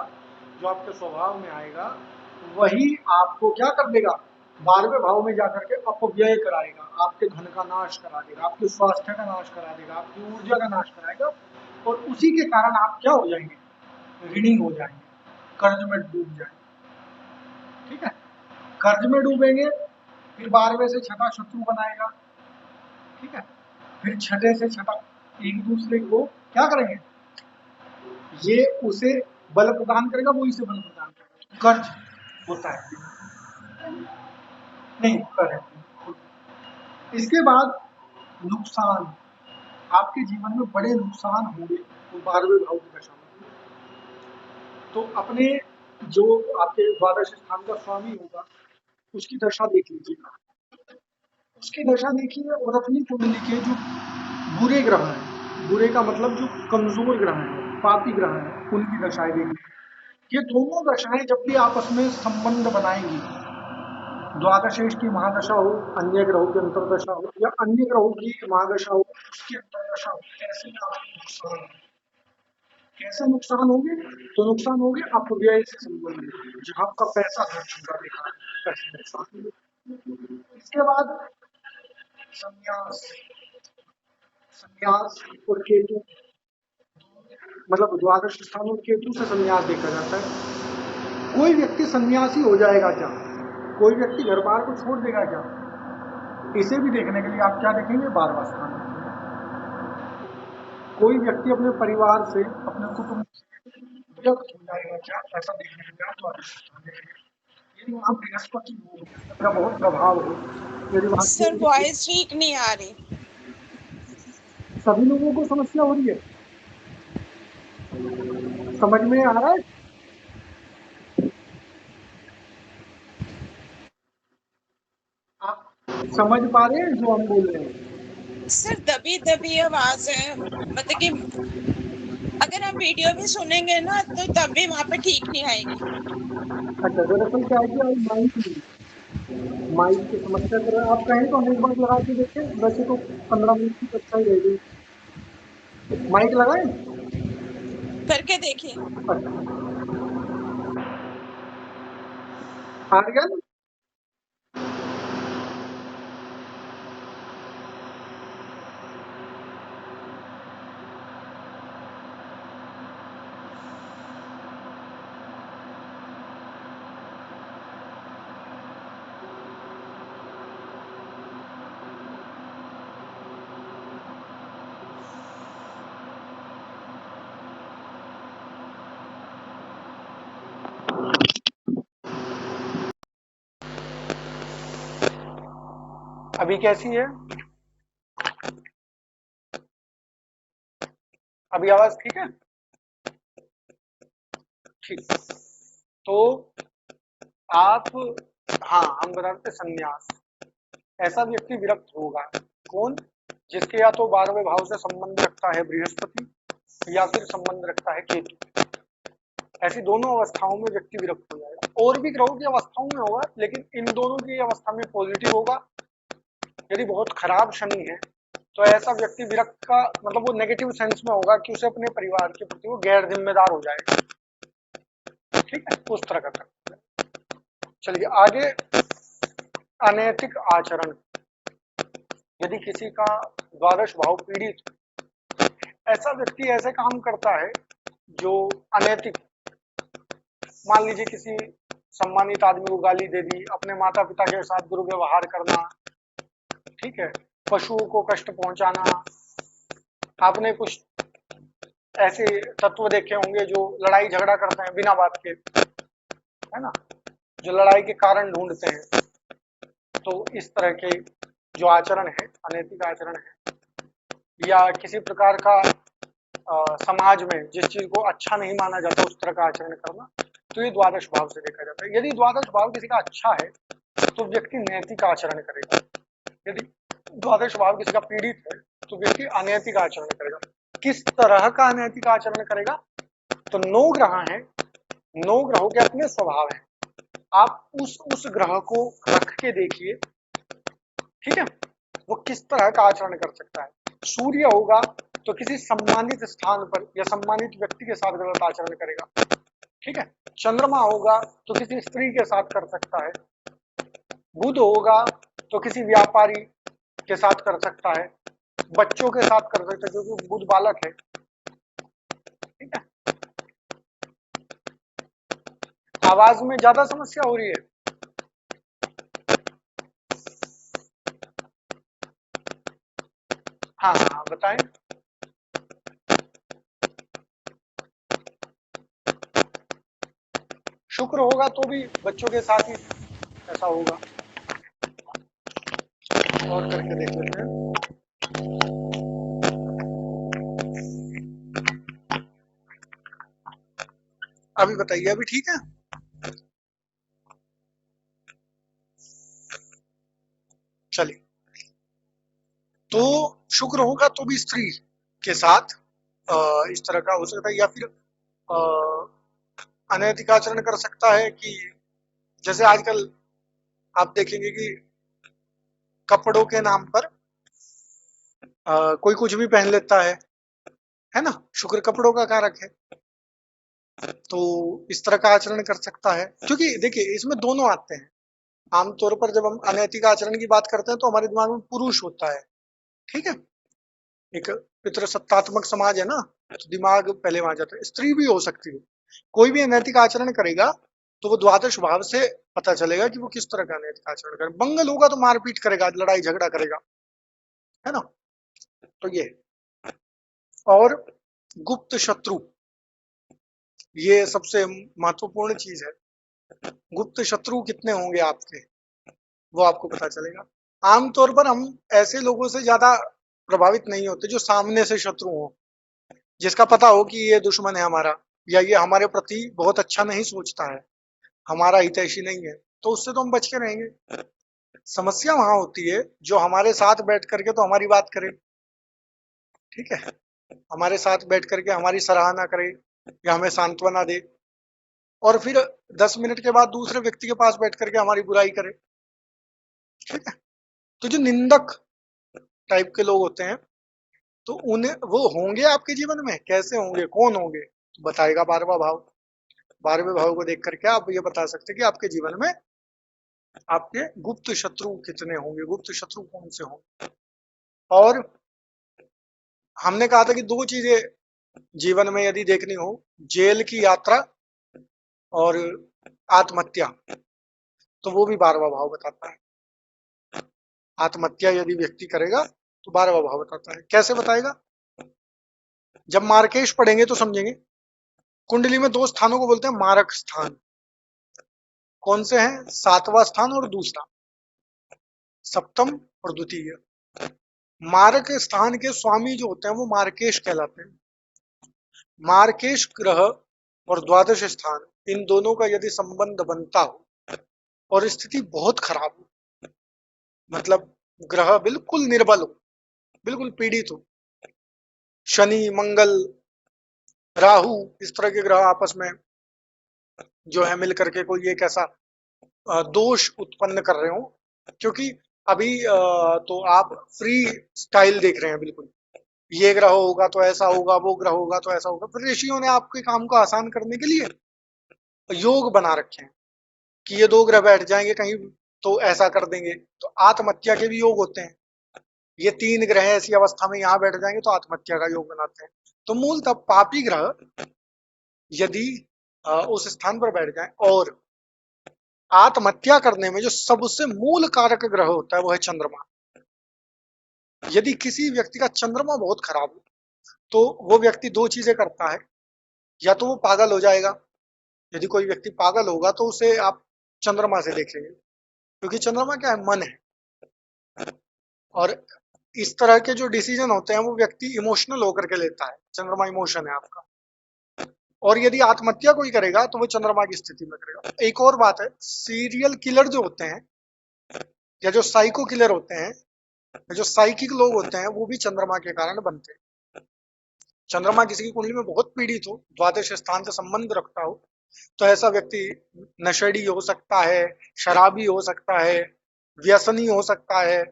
जो आपके स्वभाव में आएगा, वही आपको क्या कर देगा? 12वें भाव में जाकर के अपव्यय कराएगा, आपके धन का नाश करा देगा, आपके स्वास्थ्य का नाश करा देगा, आपकी ऊर्जा का नाश कराएगा, और उसी के कारण आप क्या हो जाएंगे? ऋणी हो जाएंगे, कर्ज में डूब जाएंगे। ठीक है, कर्ज में डूबेंगे, फिर 12वें से छठा शत्रु बनाएगा। ठीक है, फिर छठे से छठा एक दूसरे को क्या करेंगे? ये उसे बल प्रदान करेगा, वो इसे बल प्रदान करेगा। कर्ज होता है, नहीं कर है। इसके बाद नुकसान, आपके जीवन में बड़े नुकसान होंगे तो 12वें भाव की दशा में। तो अपने जो आपके द्वादश स्थान का स्वामी होगा उसकी दशा देख लीजिएगा, उसकी दशा देखिए, और अपनी कुंडली के जो बुरे ग्रह हैं, बुरे का मतलब जो कमजोर ग्रह हैं, पापी ग्रह हैं, उनकी दशाएं देखिए। ये दोनों दशाएं जब भी आपस में संबंध बनाएंगी, द्वादशेष की महादशा हो, अन्य ग्रहों की अंतरदशा हो, या अन्य ग्रहों की महादशा हो, उसकी अंतरदशा हो, ऐसे में आपको नुकसान होगा। कैसे नुकसान होंगे? तो नुकसान होंगे अपव्यय से संबंधित, जहां आपका पैसा खर्च होगा बेकार, पैसे नुकसान होंगे। इसके बाद संन्यास, संन्यास और केतु, मतलब द्वादश स्थान और केतु से संन्यास देखा जाता है। कोई व्यक्ति सन्यासी हो जाएगा क्या, कोई व्यक्ति घर बार को छोड़ देगा क्या, इसे भी देखने के लिए आप क्या देखेंगे, 12वां स्थान। कोई व्यक्ति अपने परिवार से, अपने कुटुंब से विरक्त हो जाएगा क्या, ऐसा देखने के लिए आप द्वादश स्थान देखेंगे। यदि वहाँ बृहस्पति हो, का बहुत प्रभाव हो, यदि वहाँ
सर वॉइस ठीक नहीं आ रही।
सभी लोगों को समस्या हो रही है, समझ में आ रहा है? आप समझ पा रहे हैं जो हम बोल रहे हैं?
सर दबी दबी आवाज है, मतलब कि अगर हम वीडियो भी सुनेंगे ना तो तब भी वहाँ पे ठीक नहीं आएगी।
अच्छा, दरअसल क्या है कि आप माइक की समस्या कर रहे हैं। आप कहें तो हम एक बार लगा के देखें, वैसे तो 15 मिनट की कक्षा ही रहेगी। माइक लगाएं?
करके देखिए।
अच्छा, आ गया ना? अभी कैसी है? अभी आवाज ठीक है? ठीक। तो आप, हाँ, हम बता रहे थे संन्यास। ऐसा व्यक्ति विरक्त होगा कौन, जिसके या तो 12वें भाव से संबंध रखता है बृहस्पति या फिर संबंध रखता है केतु। ऐसी दोनों अवस्थाओं में व्यक्ति विरक्त हो जाएगा। और भी ग्रहों की अवस्थाओं में होगा, लेकिन इन दोनों की अवस्था में पॉजिटिव होगा। यदि बहुत खराब शनि है तो ऐसा व्यक्ति विरक्त का मतलब वो नेगेटिव सेंस में होगा कि उसे अपने परिवार के प्रति वो गैर जिम्मेदार हो जाएगा। ठीक है, उस तरह का सकते हैं। चलिए आगे, अनैतिक आचरण। यदि किसी का द्वादश भाव पीड़ित, ऐसा व्यक्ति ऐसे काम करता है जो अनैतिक, मान लीजिए किसी सम्मानित आदमी को गाली दे दी, अपने माता पिता के साथ दुर्व्यवहार करना, ठीक है, पशुओं को कष्ट पहुंचाना। आपने कुछ ऐसे तत्व देखे होंगे जो लड़ाई झगड़ा करते हैं बिना बात के, है ना, जो लड़ाई के कारण ढूंढते हैं। तो इस तरह के जो आचरण है, अनैतिक आचरण है, या किसी प्रकार का समाज में जिस चीज को अच्छा नहीं माना जाता उस तरह का आचरण करना, तो ये द्वादश भाव से देखा जाता है। यदि द्वादश भाव किसी का अच्छा है तो व्यक्ति नैतिक आचरण करेगा। यदि द्वादश भाव किसी का पीड़ित है तो व्यक्ति अनैतिक आचरण करेगा। किस तरह का अनैतिक आचरण करेगा? तो 9 ग्रह हैं, 9 ग्रहों के अपने स्वभाव हैं। आप उस ग्रह को रख के देखिए, ठीक है, वो किस तरह का आचरण कर सकता है। सूर्य होगा तो किसी सम्मानित स्थान पर या सम्मानित व्यक्ति के साथ गलत आचरण करेगा, ठीक है। चंद्रमा होगा तो किसी स्त्री के साथ कर सकता है। बुध होगा तो किसी व्यापारी के साथ कर सकता है, बच्चों के साथ कर सकता है क्योंकि बुध बालक है, ठीक है। आवाज में ज्यादा समस्या हो रही है? हाँ हाँ बताएं। शुक्र होगा तो भी बच्चों के साथ ही ऐसा होगा। और करके देख लेते हैं। अभी बताइए, अभी ठीक है? चलिए, तो शुक्र होगा तो भी स्त्री के साथ इस तरह का हो सकता है, या फिर अनैतिक आचरण कर सकता है कि जैसे आजकल आप देखेंगे कि कपड़ों के नाम पर कोई कुछ भी पहन लेता है ना, शुक्र कपड़ों का कारक है, तो इस तरह का आचरण कर सकता है। क्योंकि देखिए इसमें दोनों आते हैं, आमतौर पर जब हम अनैतिक आचरण की बात करते हैं तो हमारे दिमाग में पुरुष होता है, ठीक है, एक पितृसत्तात्मक समाज है ना, तो दिमाग पहले वहां जाता है। स्त्री भी हो सकती है। कोई भी अनैतिक आचरण करेगा तो वो द्वादश भाव से पता चलेगा कि वो किस तरह का अनैतिक आचरण करेगा। मंगल होगा तो मारपीट करेगा, लड़ाई झगड़ा करेगा, है ना। तो ये और गुप्त शत्रु, ये सबसे महत्वपूर्ण चीज है। गुप्त शत्रु कितने होंगे आपके, वो आपको पता चलेगा। आमतौर पर हम ऐसे लोगों से ज्यादा प्रभावित नहीं होते जो सामने से शत्रु हो, जिसका पता हो कि ये दुश्मन है हमारा, या ये हमारे प्रति बहुत अच्छा नहीं सोचता है, हमारा हितैषी नहीं है, तो उससे तो हम बच के रहेंगे। समस्या वहां होती है जो हमारे साथ बैठ करके तो हमारी बात करे, ठीक है, हमारे साथ बैठ करके हमारी सराहना करे या हमें सांत्वना दे, और फिर 10 मिनट के बाद दूसरे व्यक्ति के पास बैठ करके हमारी बुराई करे, ठीक है। तो जो निंदक टाइप के लोग होते हैं, तो उन्हें वो होंगे आपके जीवन में, कैसे होंगे, कौन होंगे, तो बताएगा 12वां भाव। 12वें भाव को देख करके आप ये बता सकते हैं कि आपके जीवन में आपके गुप्त शत्रु कितने होंगे, गुप्त शत्रु कौन से होंगे। और हमने कहा था कि 2 चीजें जीवन में यदि देखनी हो, जेल की यात्रा और आत्महत्या, तो वो भी 12वां भाव बताता है। आत्महत्या यदि व्यक्ति करेगा तो 12वां भाव बताता है। कैसे बताएगा, जब मार्केश पढ़ेंगे तो समझेंगे। कुंडली में 2 स्थानों को बोलते हैं मारक स्थान। कौन से हैं, 7वां स्थान और दूसरा, सप्तम और द्वितीय। मारक स्थान के स्वामी जो होते हैं वो मार्केश कहलाते हैं। मार्केश ग्रह और द्वादश स्थान, इन दोनों का यदि संबंध बनता हो और स्थिति बहुत खराब हो, मतलब ग्रह बिल्कुल निर्बल हो, बिल्कुल पीड़ित हो, शनि मंगल राहु इस तरह के ग्रह आपस में जो है मिल करके कोई एक ऐसा दोष उत्पन्न कर रहे हो, क्योंकि अभी तो आप फ्री स्टाइल देख रहे हैं, बिल्कुल ये ग्रह होगा तो ऐसा होगा, वो ग्रह होगा तो ऐसा होगा। फिर ऋषियों ने आपके काम को आसान करने के लिए योग बना रखे हैं कि ये 2 ग्रह बैठ जाएंगे कहीं तो ऐसा कर देंगे। तो आत्महत्या के भी योग होते हैं, ये 3 ग्रह ऐसी अवस्था में यहाँ बैठ जाएंगे तो आत्महत्या का योग बनाते हैं। तो मूलतः पापी ग्रह यदि उस स्थान पर बैठ जाए, और आत्महत्या करने में जो सबसे मूल कारक ग्रह होता है वो है चंद्रमा। यदि किसी व्यक्ति का चंद्रमा बहुत खराब हो तो वो व्यक्ति 2 चीजें करता है, या तो वो पागल हो जाएगा, यदि कोई व्यक्ति पागल होगा तो उसे आप चंद्रमा से देखेंगे, क्योंकि चंद्रमा क्या है, मन है, और इस तरह के जो डिसीजन होते हैं वो व्यक्ति इमोशनल होकर के लेता है, चंद्रमा इमोशन है आपका। और यदि आत्महत्या कोई करेगा तो वो चंद्रमा की स्थिति में करेगा। एक और बात है, सीरियल किलर जो होते हैं या जो साइको किलर होते हैं, जो साइकिक लोग होते हैं, वो भी चंद्रमा के कारण बनते हैं। चंद्रमा किसी की कुंडली में बहुत पीड़ित हो, द्वादश स्थान से संबंध रखता हो, तो ऐसा व्यक्ति नशेड़ी हो सकता है, शराबी हो सकता है, व्यसनी हो सकता है,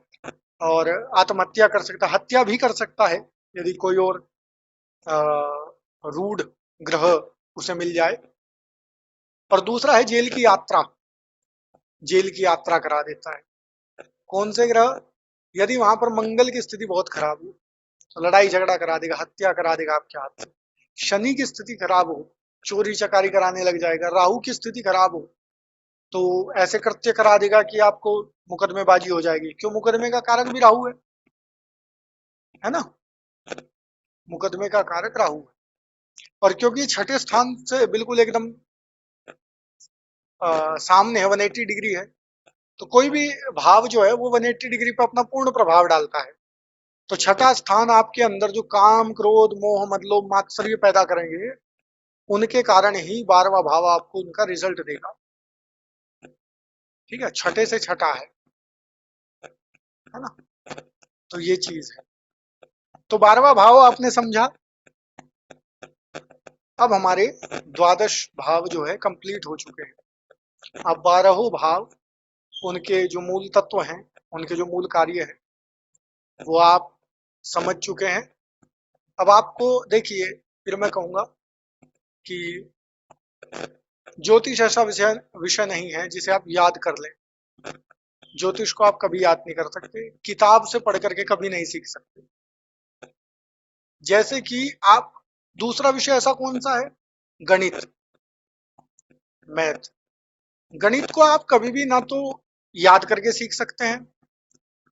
और आत्महत्या कर सकता है, हत्या भी कर सकता है यदि कोई और रूढ़ ग्रह उसे मिल जाए। और दूसरा है जेल की यात्रा, जेल की यात्रा करा देता है। कौन से ग्रह, यदि वहां पर मंगल की स्थिति बहुत खराब हो तो लड़ाई झगड़ा करा देगा, हत्या करा देगा आपके हाथ से। शनि की स्थिति खराब हो, चोरी चकारी कराने लग जाएगा। राहु की स्थिति खराब हो तो ऐसे कृत्य करा देगा कि आपको मुकदमेबाजी हो जाएगी। क्यों, मुकदमे का कारक भी राहु है ना, मुकदमे का कारक राहु है। और क्योंकि 6ठे स्थान से बिल्कुल एकदम सामने है, 180 डिग्री है, तो कोई भी भाव जो है वो 180 डिग्री पर अपना पूर्ण प्रभाव डालता है। तो 6ठा स्थान आपके अंदर जो काम क्रोध मोह मतलब मात्सर्य पैदा करेंगे, उनके कारण ही 12वां भाव आपको उनका रिजल्ट देगा। ठीक है, 6ठे से 6ठा है ना, तो ये चीज है। तो 12वां भाव आपने समझा। अब हमारे द्वादश भाव जो है कंप्लीट हो चुके हैं। अब 12हों भाव, उनके जो मूल तत्व हैं, उनके जो मूल कार्य हैं, वो आप समझ चुके हैं। अब आपको देखिए, फिर मैं कहूंगा कि ज्योतिष ऐसा विषय नहीं है जिसे आप याद कर लें। ज्योतिष को आप कभी याद नहीं कर सकते, किताब से पढ़ करके कभी नहीं सीख सकते। जैसे कि आप दूसरा विषय ऐसा कौन सा है, गणित, मैथ। गणित को आप कभी भी ना तो याद करके सीख सकते हैं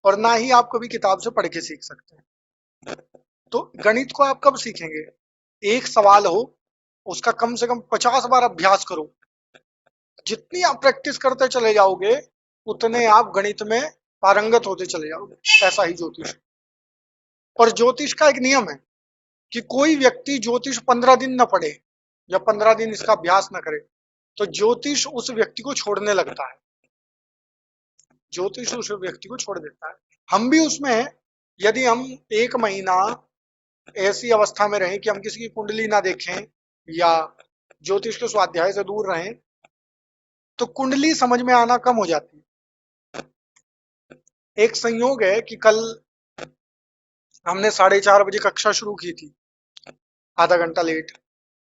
और ना ही आप कभी किताब से पढ़ के सीख सकते हैं। तो गणित को आप कब सीखेंगे, एक सवाल हो उसका कम से कम 50 बार अभ्यास करो। जितनी आप प्रैक्टिस करते चले जाओगे उतने आप गणित में पारंगत होते चले जाओगे। ऐसा ही ज्योतिष। और ज्योतिष का एक नियम है कि कोई व्यक्ति ज्योतिष 15 दिन न पढ़े या 15 दिन इसका अभ्यास न करे तो ज्योतिष उस व्यक्ति को छोड़ने लगता है, ज्योतिष उस व्यक्ति को छोड़ देता है। हम भी उसमें हैं। यदि हम 1 महीना ऐसी अवस्था में रहें कि हम किसी की कुंडली ना देखें या ज्योतिष के स्वाध्याय से दूर रहें तो कुंडली समझ में आना कम हो जाती है। एक संयोग है कि कल हमने 4:30 बजे कक्षा शुरू की थी, आधा घंटा लेट।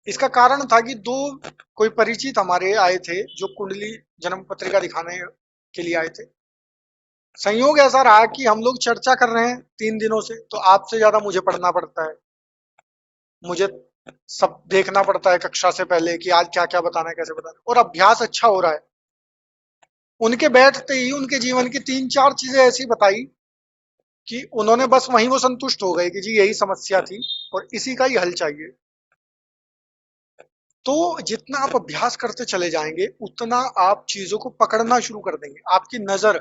इसका कारण था कि कोई परिचित हमारे आए थे जो कुंडली जन्म पत्रिका दिखाने के लिए आए थे। संयोग ऐसा रहा कि हम लोग चर्चा कर रहे हैं 3 दिनों से, तो आपसे ज्यादा मुझे पढ़ना पड़ता है, मुझे सब देखना पड़ता है कक्षा से पहले कि आज क्या क्या बताना है, कैसे बताना है, और अभ्यास अच्छा हो रहा है। उनके बैठते ही उनके जीवन की 3-4 चीजें ऐसी बताई कि उन्होंने बस वहीं वो संतुष्ट हो गए कि जी यही समस्या थी और इसी का ही हल चाहिए। तो जितना आप अभ्यास करते चले जाएंगे उतना आप चीजों को पकड़ना शुरू कर देंगे, आपकी नजर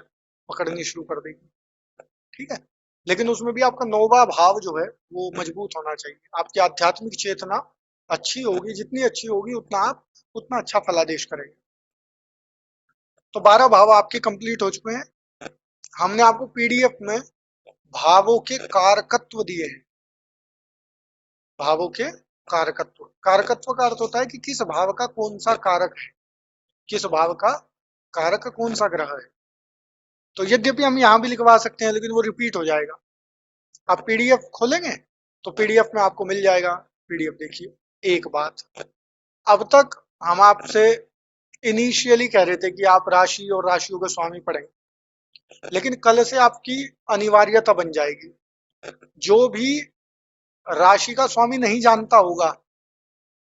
पकड़नी शुरू कर देगी। ठीक है, लेकिन उसमें भी आपका 9वां भाव जो है वो मजबूत होना चाहिए। आपकी आध्यात्मिक चेतना अच्छी होगी, जितनी अच्छी होगी उतना अच्छा फलादेश करेंगे। तो 12 भाव आपके कंप्लीट हो चुके हैं। हमने आपको पीडीएफ में भावों के कारकत्व दिए हैं। भावों के कारकत्व, कारकत्व का अर्थ होता है कि किस भाव का कौन सा कारक है, किस भाव का कारक कौन सा ग्रह है। तो यद्यपि हम यहां भी लिखवा सकते हैं लेकिन वो रिपीट हो जाएगा। आप पीडीएफ खोलेंगे तो पीडीएफ में आपको मिल जाएगा। पीडीएफ देखिए। एक बात, अब तक हम आपसे इनिशियली कह रहे थे कि आप राशि और राशियों के स्वामी पढ़ेंगे, लेकिन कल से आपकी अनिवार्यता बन जाएगी। जो भी राशि का स्वामी नहीं जानता होगा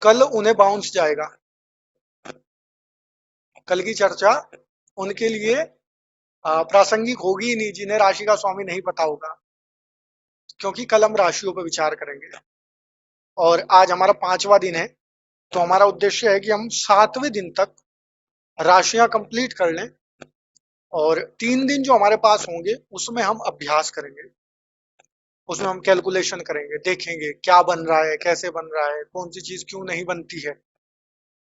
कल उन्हें बाउंस जाएगा। कल की चर्चा उनके लिए प्रासंगिक होगी ही नहीं जिन्हें राशि का स्वामी नहीं पता होगा, क्योंकि कल हम राशियों पर विचार करेंगे। और आज हमारा 5वां दिन है, तो हमारा उद्देश्य है कि हम 7वें दिन तक राशियां कंप्लीट कर लें और 3 दिन जो हमारे पास होंगे उसमें हम अभ्यास करेंगे, उसमें हम कैलकुलेशन करेंगे, देखेंगे क्या बन रहा है, कैसे बन रहा है, कौन सी चीज क्यों नहीं बनती है,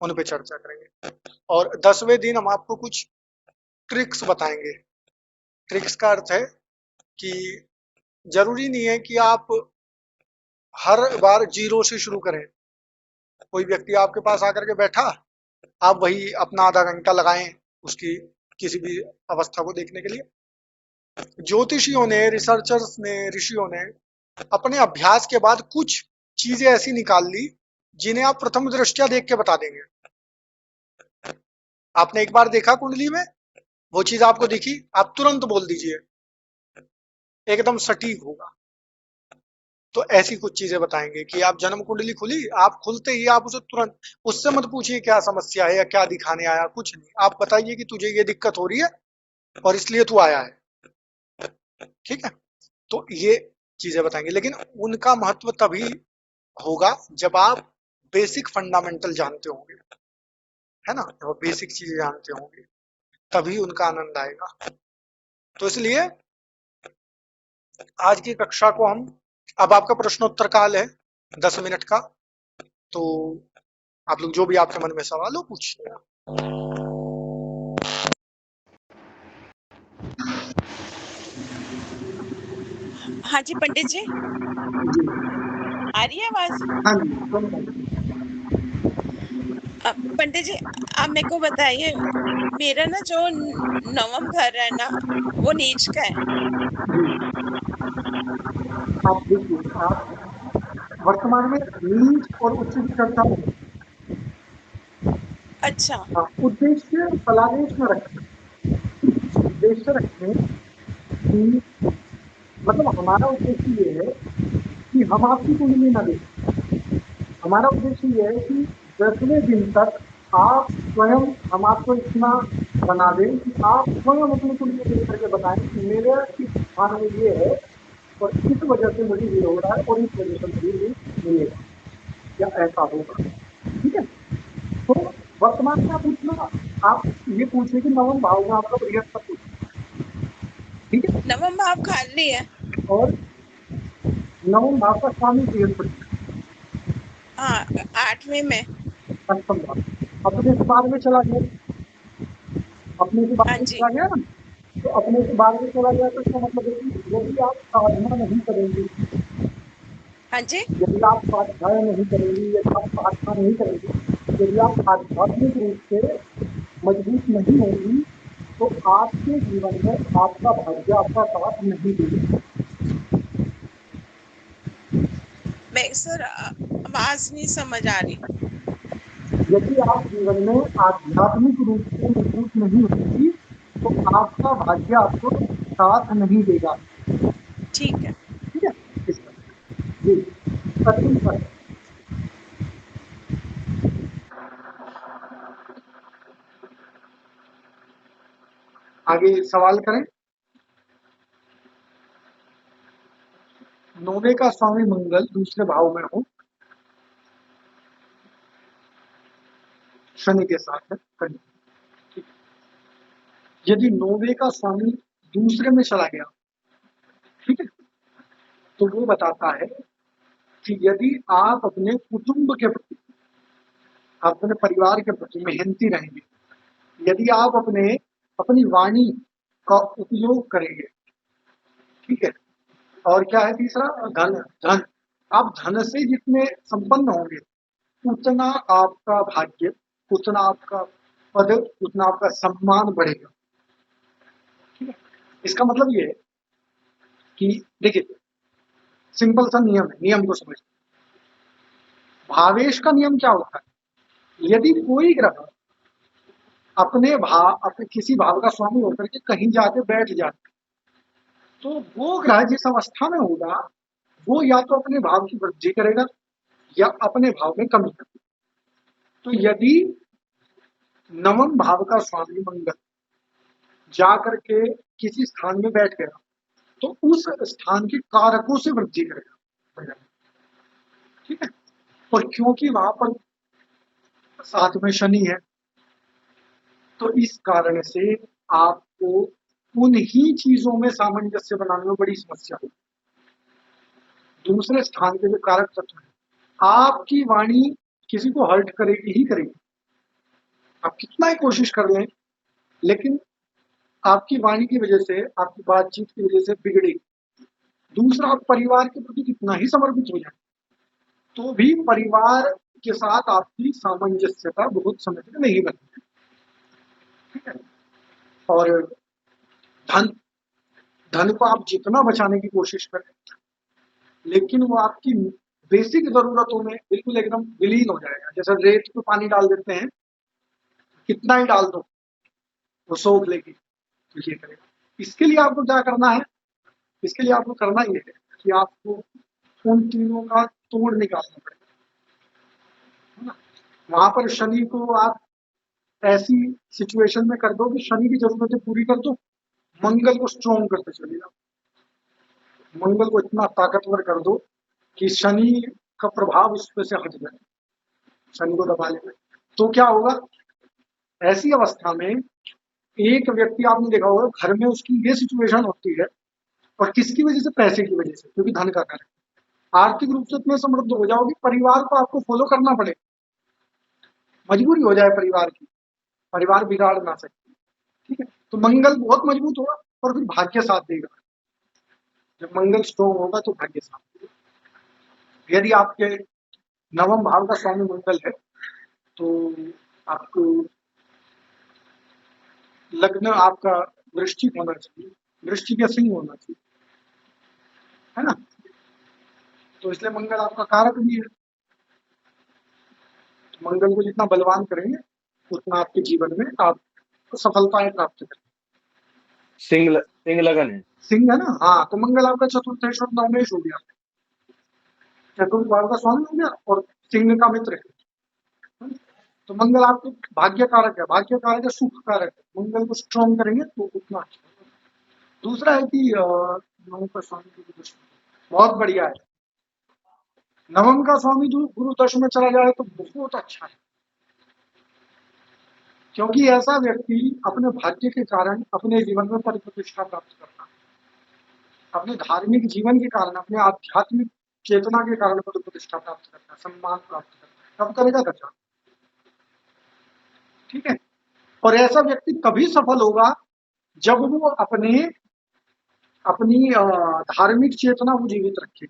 उन पे चर्चा करेंगे। और 10वें दिन हम आपको कुछ ट्रिक्स बताएंगे। ट्रिक्स का अर्थ है कि जरूरी नहीं है कि आप हर बार 0 से शुरू करें। कोई व्यक्ति आपके पास आकर के बैठा, आप वही अपना आधा घंटा लगाएं उसकी किसी भी अवस्था को देखने के लिए। ज्योतिषियों ने, रिसर्चर्स ने, ऋषियों ने अपने अभ्यास के बाद कुछ चीजें ऐसी निकाल ली जिन्हें आप प्रथम दृष्टया देख के बता देंगे। आपने एक बार देखा कुंडली में, वो चीज आपको दिखी, आप तुरंत बोल दीजिए, एकदम सटीक होगा। तो ऐसी कुछ चीजें बताएंगे कि आप जन्म कुंडली खुली, आप खुलते ही आप उसे तुरंत, उससे मत पूछिए क्या समस्या है या क्या दिखाने आया, कुछ नहीं, आप बताइए कि तुझे ये दिक्कत हो रही है और इसलिए तू आया है। ठीक है, तो ये चीजें बताएंगे, लेकिन उनका महत्व तभी होगा जब आप बेसिक फंडामेंटल जानते होंगे, है ना, जब बेसिक चीजें जानते होंगे तभी उनका आनंद आएगा। तो इसलिए आज की कक्षा को हम, अब आपका प्रश्नोत्तर काल है 10 मिनट का, तो आप लोग जो भी आपके मन में सवाल हो पूछिए।
हाँ जी पंडित जी, आ रही है आवाज?
हाँ जी,
पंडित जी आप मेरे को बताइए, मेरा ना जो नवम घर है ना वो नीच का है।
आप देखिए, आप वर्तमान में नीच और उच्च की चर्चा में,
अच्छा,
उद्देश्य फलादेश में रखें। उद्देश्य रखें कि मतलब हमारा उद्देश्य ये है कि हम आपकी कुंडली ना देखें। हमारा उद्देश्य ये है कि 10वें दिन तक आप स्वयं हम आपको इतना बना दें कि आप स्वयं अपनी कुंडली देख करके बताएं कि मेरे इस स्थान में ये है और इस वजह से मुझे ये हो रहा है और इस वजह से मुझे ये मिलेगा या ऐसा होगा। ठीक है, तो वर्तमान में आप इतना आप ये पूछिए कि नवम भाव में आपका बृहस्पति, ठीक है,
नवम भाव खाली है।
और नवम भाव का स्वामी बृहस्पति
हाँ, 8वें में।
अष्टम भाव अपने से बाद में चला गया, अपने से बाद
हाँ
में
जी।
चला गया ना, तो अपने से बाद में चला गया तो इसका मतलब है कि यदि आप साधना नहीं करेंगे,
हाँ जी।
यदि आप स्वाध्याय नहीं करेंगी, यदि आप साधना नहीं करेंगी, यदि आप आध्यात्मिक रूप से मजबूत नहीं होंगी तो आपके जीवन में आपका भाग्य आपका साथ नहीं देगा।
मैं सर आवाज नहीं समझ आ रही।
यदि आप जीवन में आध्यात्मिक रूप से मजबूत नहीं होंगी तो आपका भाग्य आपको साथ नहीं देगा।
ठीक है।
ठीक है, इस तरह जी कठिन पर आगे सवाल करें। 9वें का स्वामी मंगल दूसरे भाव में हो, शनि के साथ है कन्या। ठीक है, यदि 9वें का स्वामी दूसरे में चला गया, ठीक है, तो वो बताता है कि यदि आप अपने कुटुंब के प्रति, अपने परिवार के प्रति मेहनती रहेंगे, यदि आप अपनी वाणी का उपयोग करेंगे, ठीक है, और क्या है तीसरा, धन धन आप धन से जितने संपन्न होंगे उतना आपका भाग्य, उतना आपका पद, उतना आपका सम्मान बढ़ेगा। ठीक है, इसका मतलब ये है कि देखिए सिंपल सा नियम है, नियम को समझिए। भावेश का नियम क्या होता है, यदि कोई ग्रह अपने किसी भाव का स्वामी होकर के कहीं जाके बैठ जाए तो वो ग्रह जिस अवस्था में होगा वो या तो अपने भाव की वृद्धि करेगा या अपने भाव में कमी करेगा। तो यदि नवम भाव का स्वामी मंगल जाकर के किसी स्थान में बैठ गया तो उस स्थान के कारकों से वृद्धि करेगा। ठीक है, और क्योंकि वहां पर साथ में शनि है तो इस कारण से आपको उन्हीं चीजों में सामंजस्य बनाने में बड़ी समस्या होगी। दूसरे स्थान के जो कारक तत्व है आपकी वाणी किसी को हर्ट करेगी ही करेगी, आप कितना ही कोशिश कर लें लेकिन आपकी वाणी की वजह से, आपकी बातचीत की वजह से बिगड़ेगी। दूसरा, परिवार के प्रति कितना ही समर्पित हो जाए तो भी परिवार के साथ आपकी सामंजस्यता बहुत समय तक नहीं बनती। ठीक है, और धन धन को आप जितना बचाने की कोशिश करें लेकिन वो आपकी बेसिक जरूरतों में बिल्कुल एकदम विलीन हो जाएगा। जैसे रेत में पानी डाल देते हैं, कितना ही डाल दो वो सोख लेगी, तो ये करेगा। इसके लिए आपको क्या करना है, इसके लिए आपको करना ये है कि आपको उन तीनों का तोड़ निकालना पड़ेगा, है ना। वहां पर शनि को आप ऐसी सिचुएशन में कर दो कि शनि की जरूरतें पूरी कर दो, मंगल को स्ट्रॉन्ग करते चले जाओ, मंगल को इतना ताकतवर कर दो कि शनि का प्रभाव इस पे से हट जाए, शनि को दबा लेगा। तो क्या होगा, ऐसी अवस्था में एक व्यक्ति आपने देखा होगा घर में उसकी ये सिचुएशन होती है और किसकी वजह से, पैसे की वजह से, क्योंकि धन का कारण आर्थिक रूप से इतने समृद्ध हो जाओगे परिवार को आपको फॉलो करना पड़े, मजबूरी हो जाए परिवार की, परिवार बिगाड़ ना सके। ठीक है, तो मंगल बहुत मजबूत होगा और फिर भाग्य साथ देगा। जब मंगल स्ट्रॉन्ग होगा तो भाग्य साथ देगा। यदि आपके नवम भाव का स्वामी मंगल है तो आपको लग्न आपका वृश्चिक होना चाहिए, वृश्चिक या सिंह होना चाहिए, है ना। तो इसलिए मंगल आपका कारक भी है, तो मंगल को जितना बलवान करेंगे उतना आपके जीवन में आप सफलताएं प्राप्त करेंगे।
सिंह लगन है।
सिंह है ना, हाँ, तो मंगल आपका चतुर्थेश्वर नवमेश हो गया, चतुर्थ भाव का स्वामी हो गया और सिंह का मित्र है। तो मंगल आपके भाग्य कारक है, भाग्य कारक है, सुख कारक है, मंगल को स्ट्रॉन्ग करेंगे तो उतना अच्छा होगा। दूसरा है कि नवम का स्वामी गुरु दशम बहुत बढ़िया है, नवम का स्वामी गुरु दशम में चला जाए तो बहुत अच्छा है, क्योंकि ऐसा व्यक्ति अपने भाग्य के कारण अपने जीवन में पद प्रतिष्ठा प्राप्त करता है, अपने धार्मिक जीवन के कारण, अपने आध्यात्मिक चेतना के कारण पद प्रतिष्ठा प्राप्त करता है, सम्मान प्राप्त करता है। कब करेगा दशा, ठीक है। और ऐसा व्यक्ति तभी सफल होगा जब वो अपनी धार्मिक चेतना को जीवित रखे।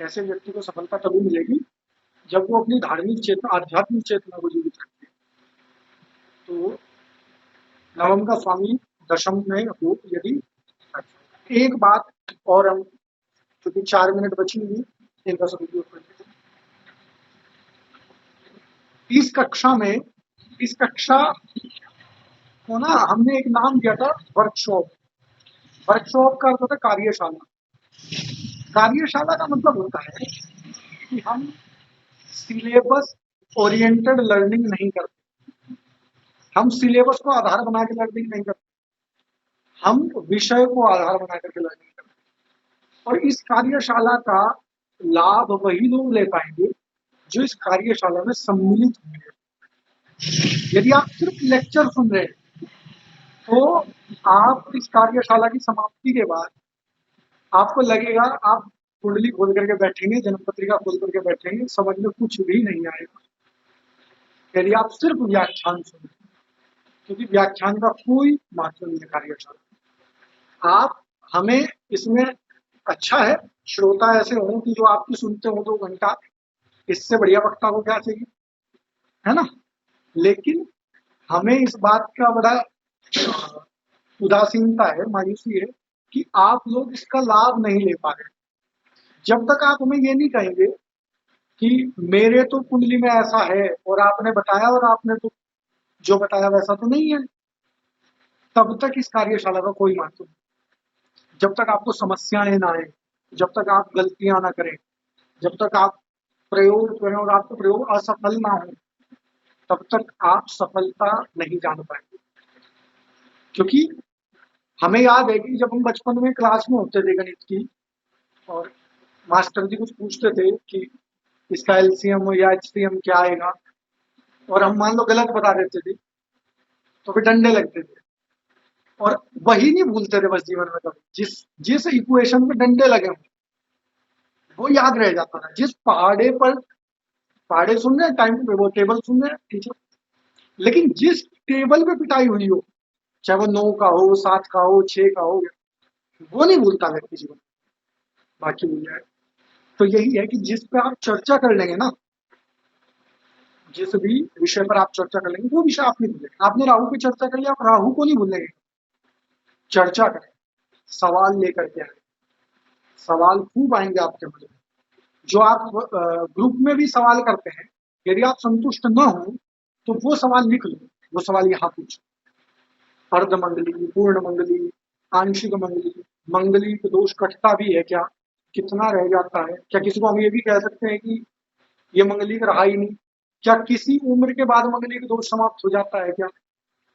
ऐसे व्यक्ति को सफलता तभी मिलेगी जब वो अपनी धार्मिक चेतना, आध्यात्मिक चेतना को जीवित रखे। तो नवम का स्वामी दशम में हो यदि। एक बात और, हम क्योंकि 4 मिनट बची हुई, इनका सदुपयोग करते हैं। इस कक्षा को ना हमने एक नाम दिया था वर्कशॉप। वर्कशॉप का अर्थ होता है कार्यशाला। कार्यशाला का मतलब होता है कि हम सिलेबस ओरिएंटेड लर्निंग नहीं करते, हम सिलेबस को आधार बना के लर्निंग नहीं करते, हम विषय को आधार बना करके लर्निंग करते हैं। और इस कार्यशाला का लाभ वही लोग ले पाएंगे जो इस कार्यशाला में सम्मिलित होंगे। यदि आप सिर्फ लेक्चर सुन रहे हैं तो आप इस कार्यशाला की समाप्ति के बाद आपको लगेगा आप कुंडली खोल करके बैठेंगे, जन्म पत्रिका खोल करके बैठेंगे, समझ में कुछ भी नहीं आएगा यदि आप सिर्फ व्याख्यान सुन रहे हैं, क्योंकि व्याख्यान का कोई महत्व नहीं है कार्यशाला। आप हमें इसमें अच्छा है श्रोता ऐसे हों कि जो आपकी सुनते हो 2 घंटा, इससे बढ़िया वक्ता को क्या चाहिए, है ना। लेकिन हमें इस बात का बड़ा उदासीनता है, मायूसी है कि आप लोग इसका लाभ नहीं ले पा रहे। जब तक आप हमें ये नहीं कहेंगे कि मेरे तो कुंडली में ऐसा है और आपने बताया और आपने तो जो बताया वैसा तो नहीं है, तब तक इस कार्यशाला का कोई महत्व नहीं। जब तक आपको समस्याएं ना आए, जब तक आप गलतियां ना करें, जब तक आप प्रयोग करें और आपका प्रयोग असफल ना हो, तब तक आप सफलता नहीं जान पाएंगे। क्योंकि हमें याद है कि जब हम बचपन में क्लास में होते थे गणित की और मास्टर जी कुछ पूछते थे कि इसका एलसीएम या एचसीएम क्या आएगा, और हम मान लो गलत बता देते थे तो फिर डंडे लगते थे। और वही नहीं भूलते थे बस जीवन में कभी, जिस इक्वेशन पे डंडे लगे हों वो याद रह जाता था। जिस पहाड़े सुन रहे हैं टाइम पे, वो टेबल सुन रहे हैं टीचर, लेकिन जिस टेबल पे पिटाई हुई हो, चाहे वो 9 का हो, 7 का हो, 6 का हो, वो नहीं भूलता व्यक्ति जीवन, बाकी भूल जाए। तो यही है कि जिस पे आप चर्चा कर लेंगे ना, जिस भी विषय पर आप चर्चा कर लेंगे वो विषय आप नहीं भूलेंगे। आपने राहु की चर्चा कर लिया, आप राहु को नहीं भूलेंगे। चर्चा करें, सवाल लेकर के आए, सवाल खूब आएंगे आपके मन में। जो आप ग्रुप में भी सवाल करते हैं, यदि आप संतुष्ट न हो तो वो सवाल लिख लो, वो सवाल यहाँ पूछो। अर्ध मंगली, पूर्ण मंगली, आंशिक मंगली, मंगली को दोष कटता भी है क्या, कितना रह जाता है, क्या किसी को हम ये भी कह सकते हैं कि ये मंगली रहा ही नहीं, क्या किसी उम्र के बाद मंगली का दोष समाप्त हो जाता है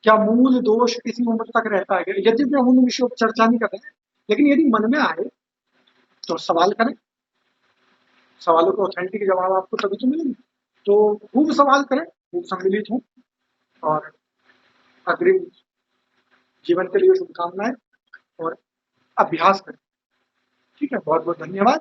क्या मूल दोष किसी उम्र तक रहता है क्या। यद्यपि हम उन विषयों पर चर्चा नहीं कर रहे हैं, लेकिन यदि मन में आए तो सवाल करें, सवालों के ऑथेंटिक जवाब आपको तभी तो मिलेंगे। तो खूब सवाल करें, खूब सम्मिलित हों और अग्रिम जीवन के लिए शुभकामनाएं और अभ्यास करें। ठीक है, बहुत बहुत धन्यवाद।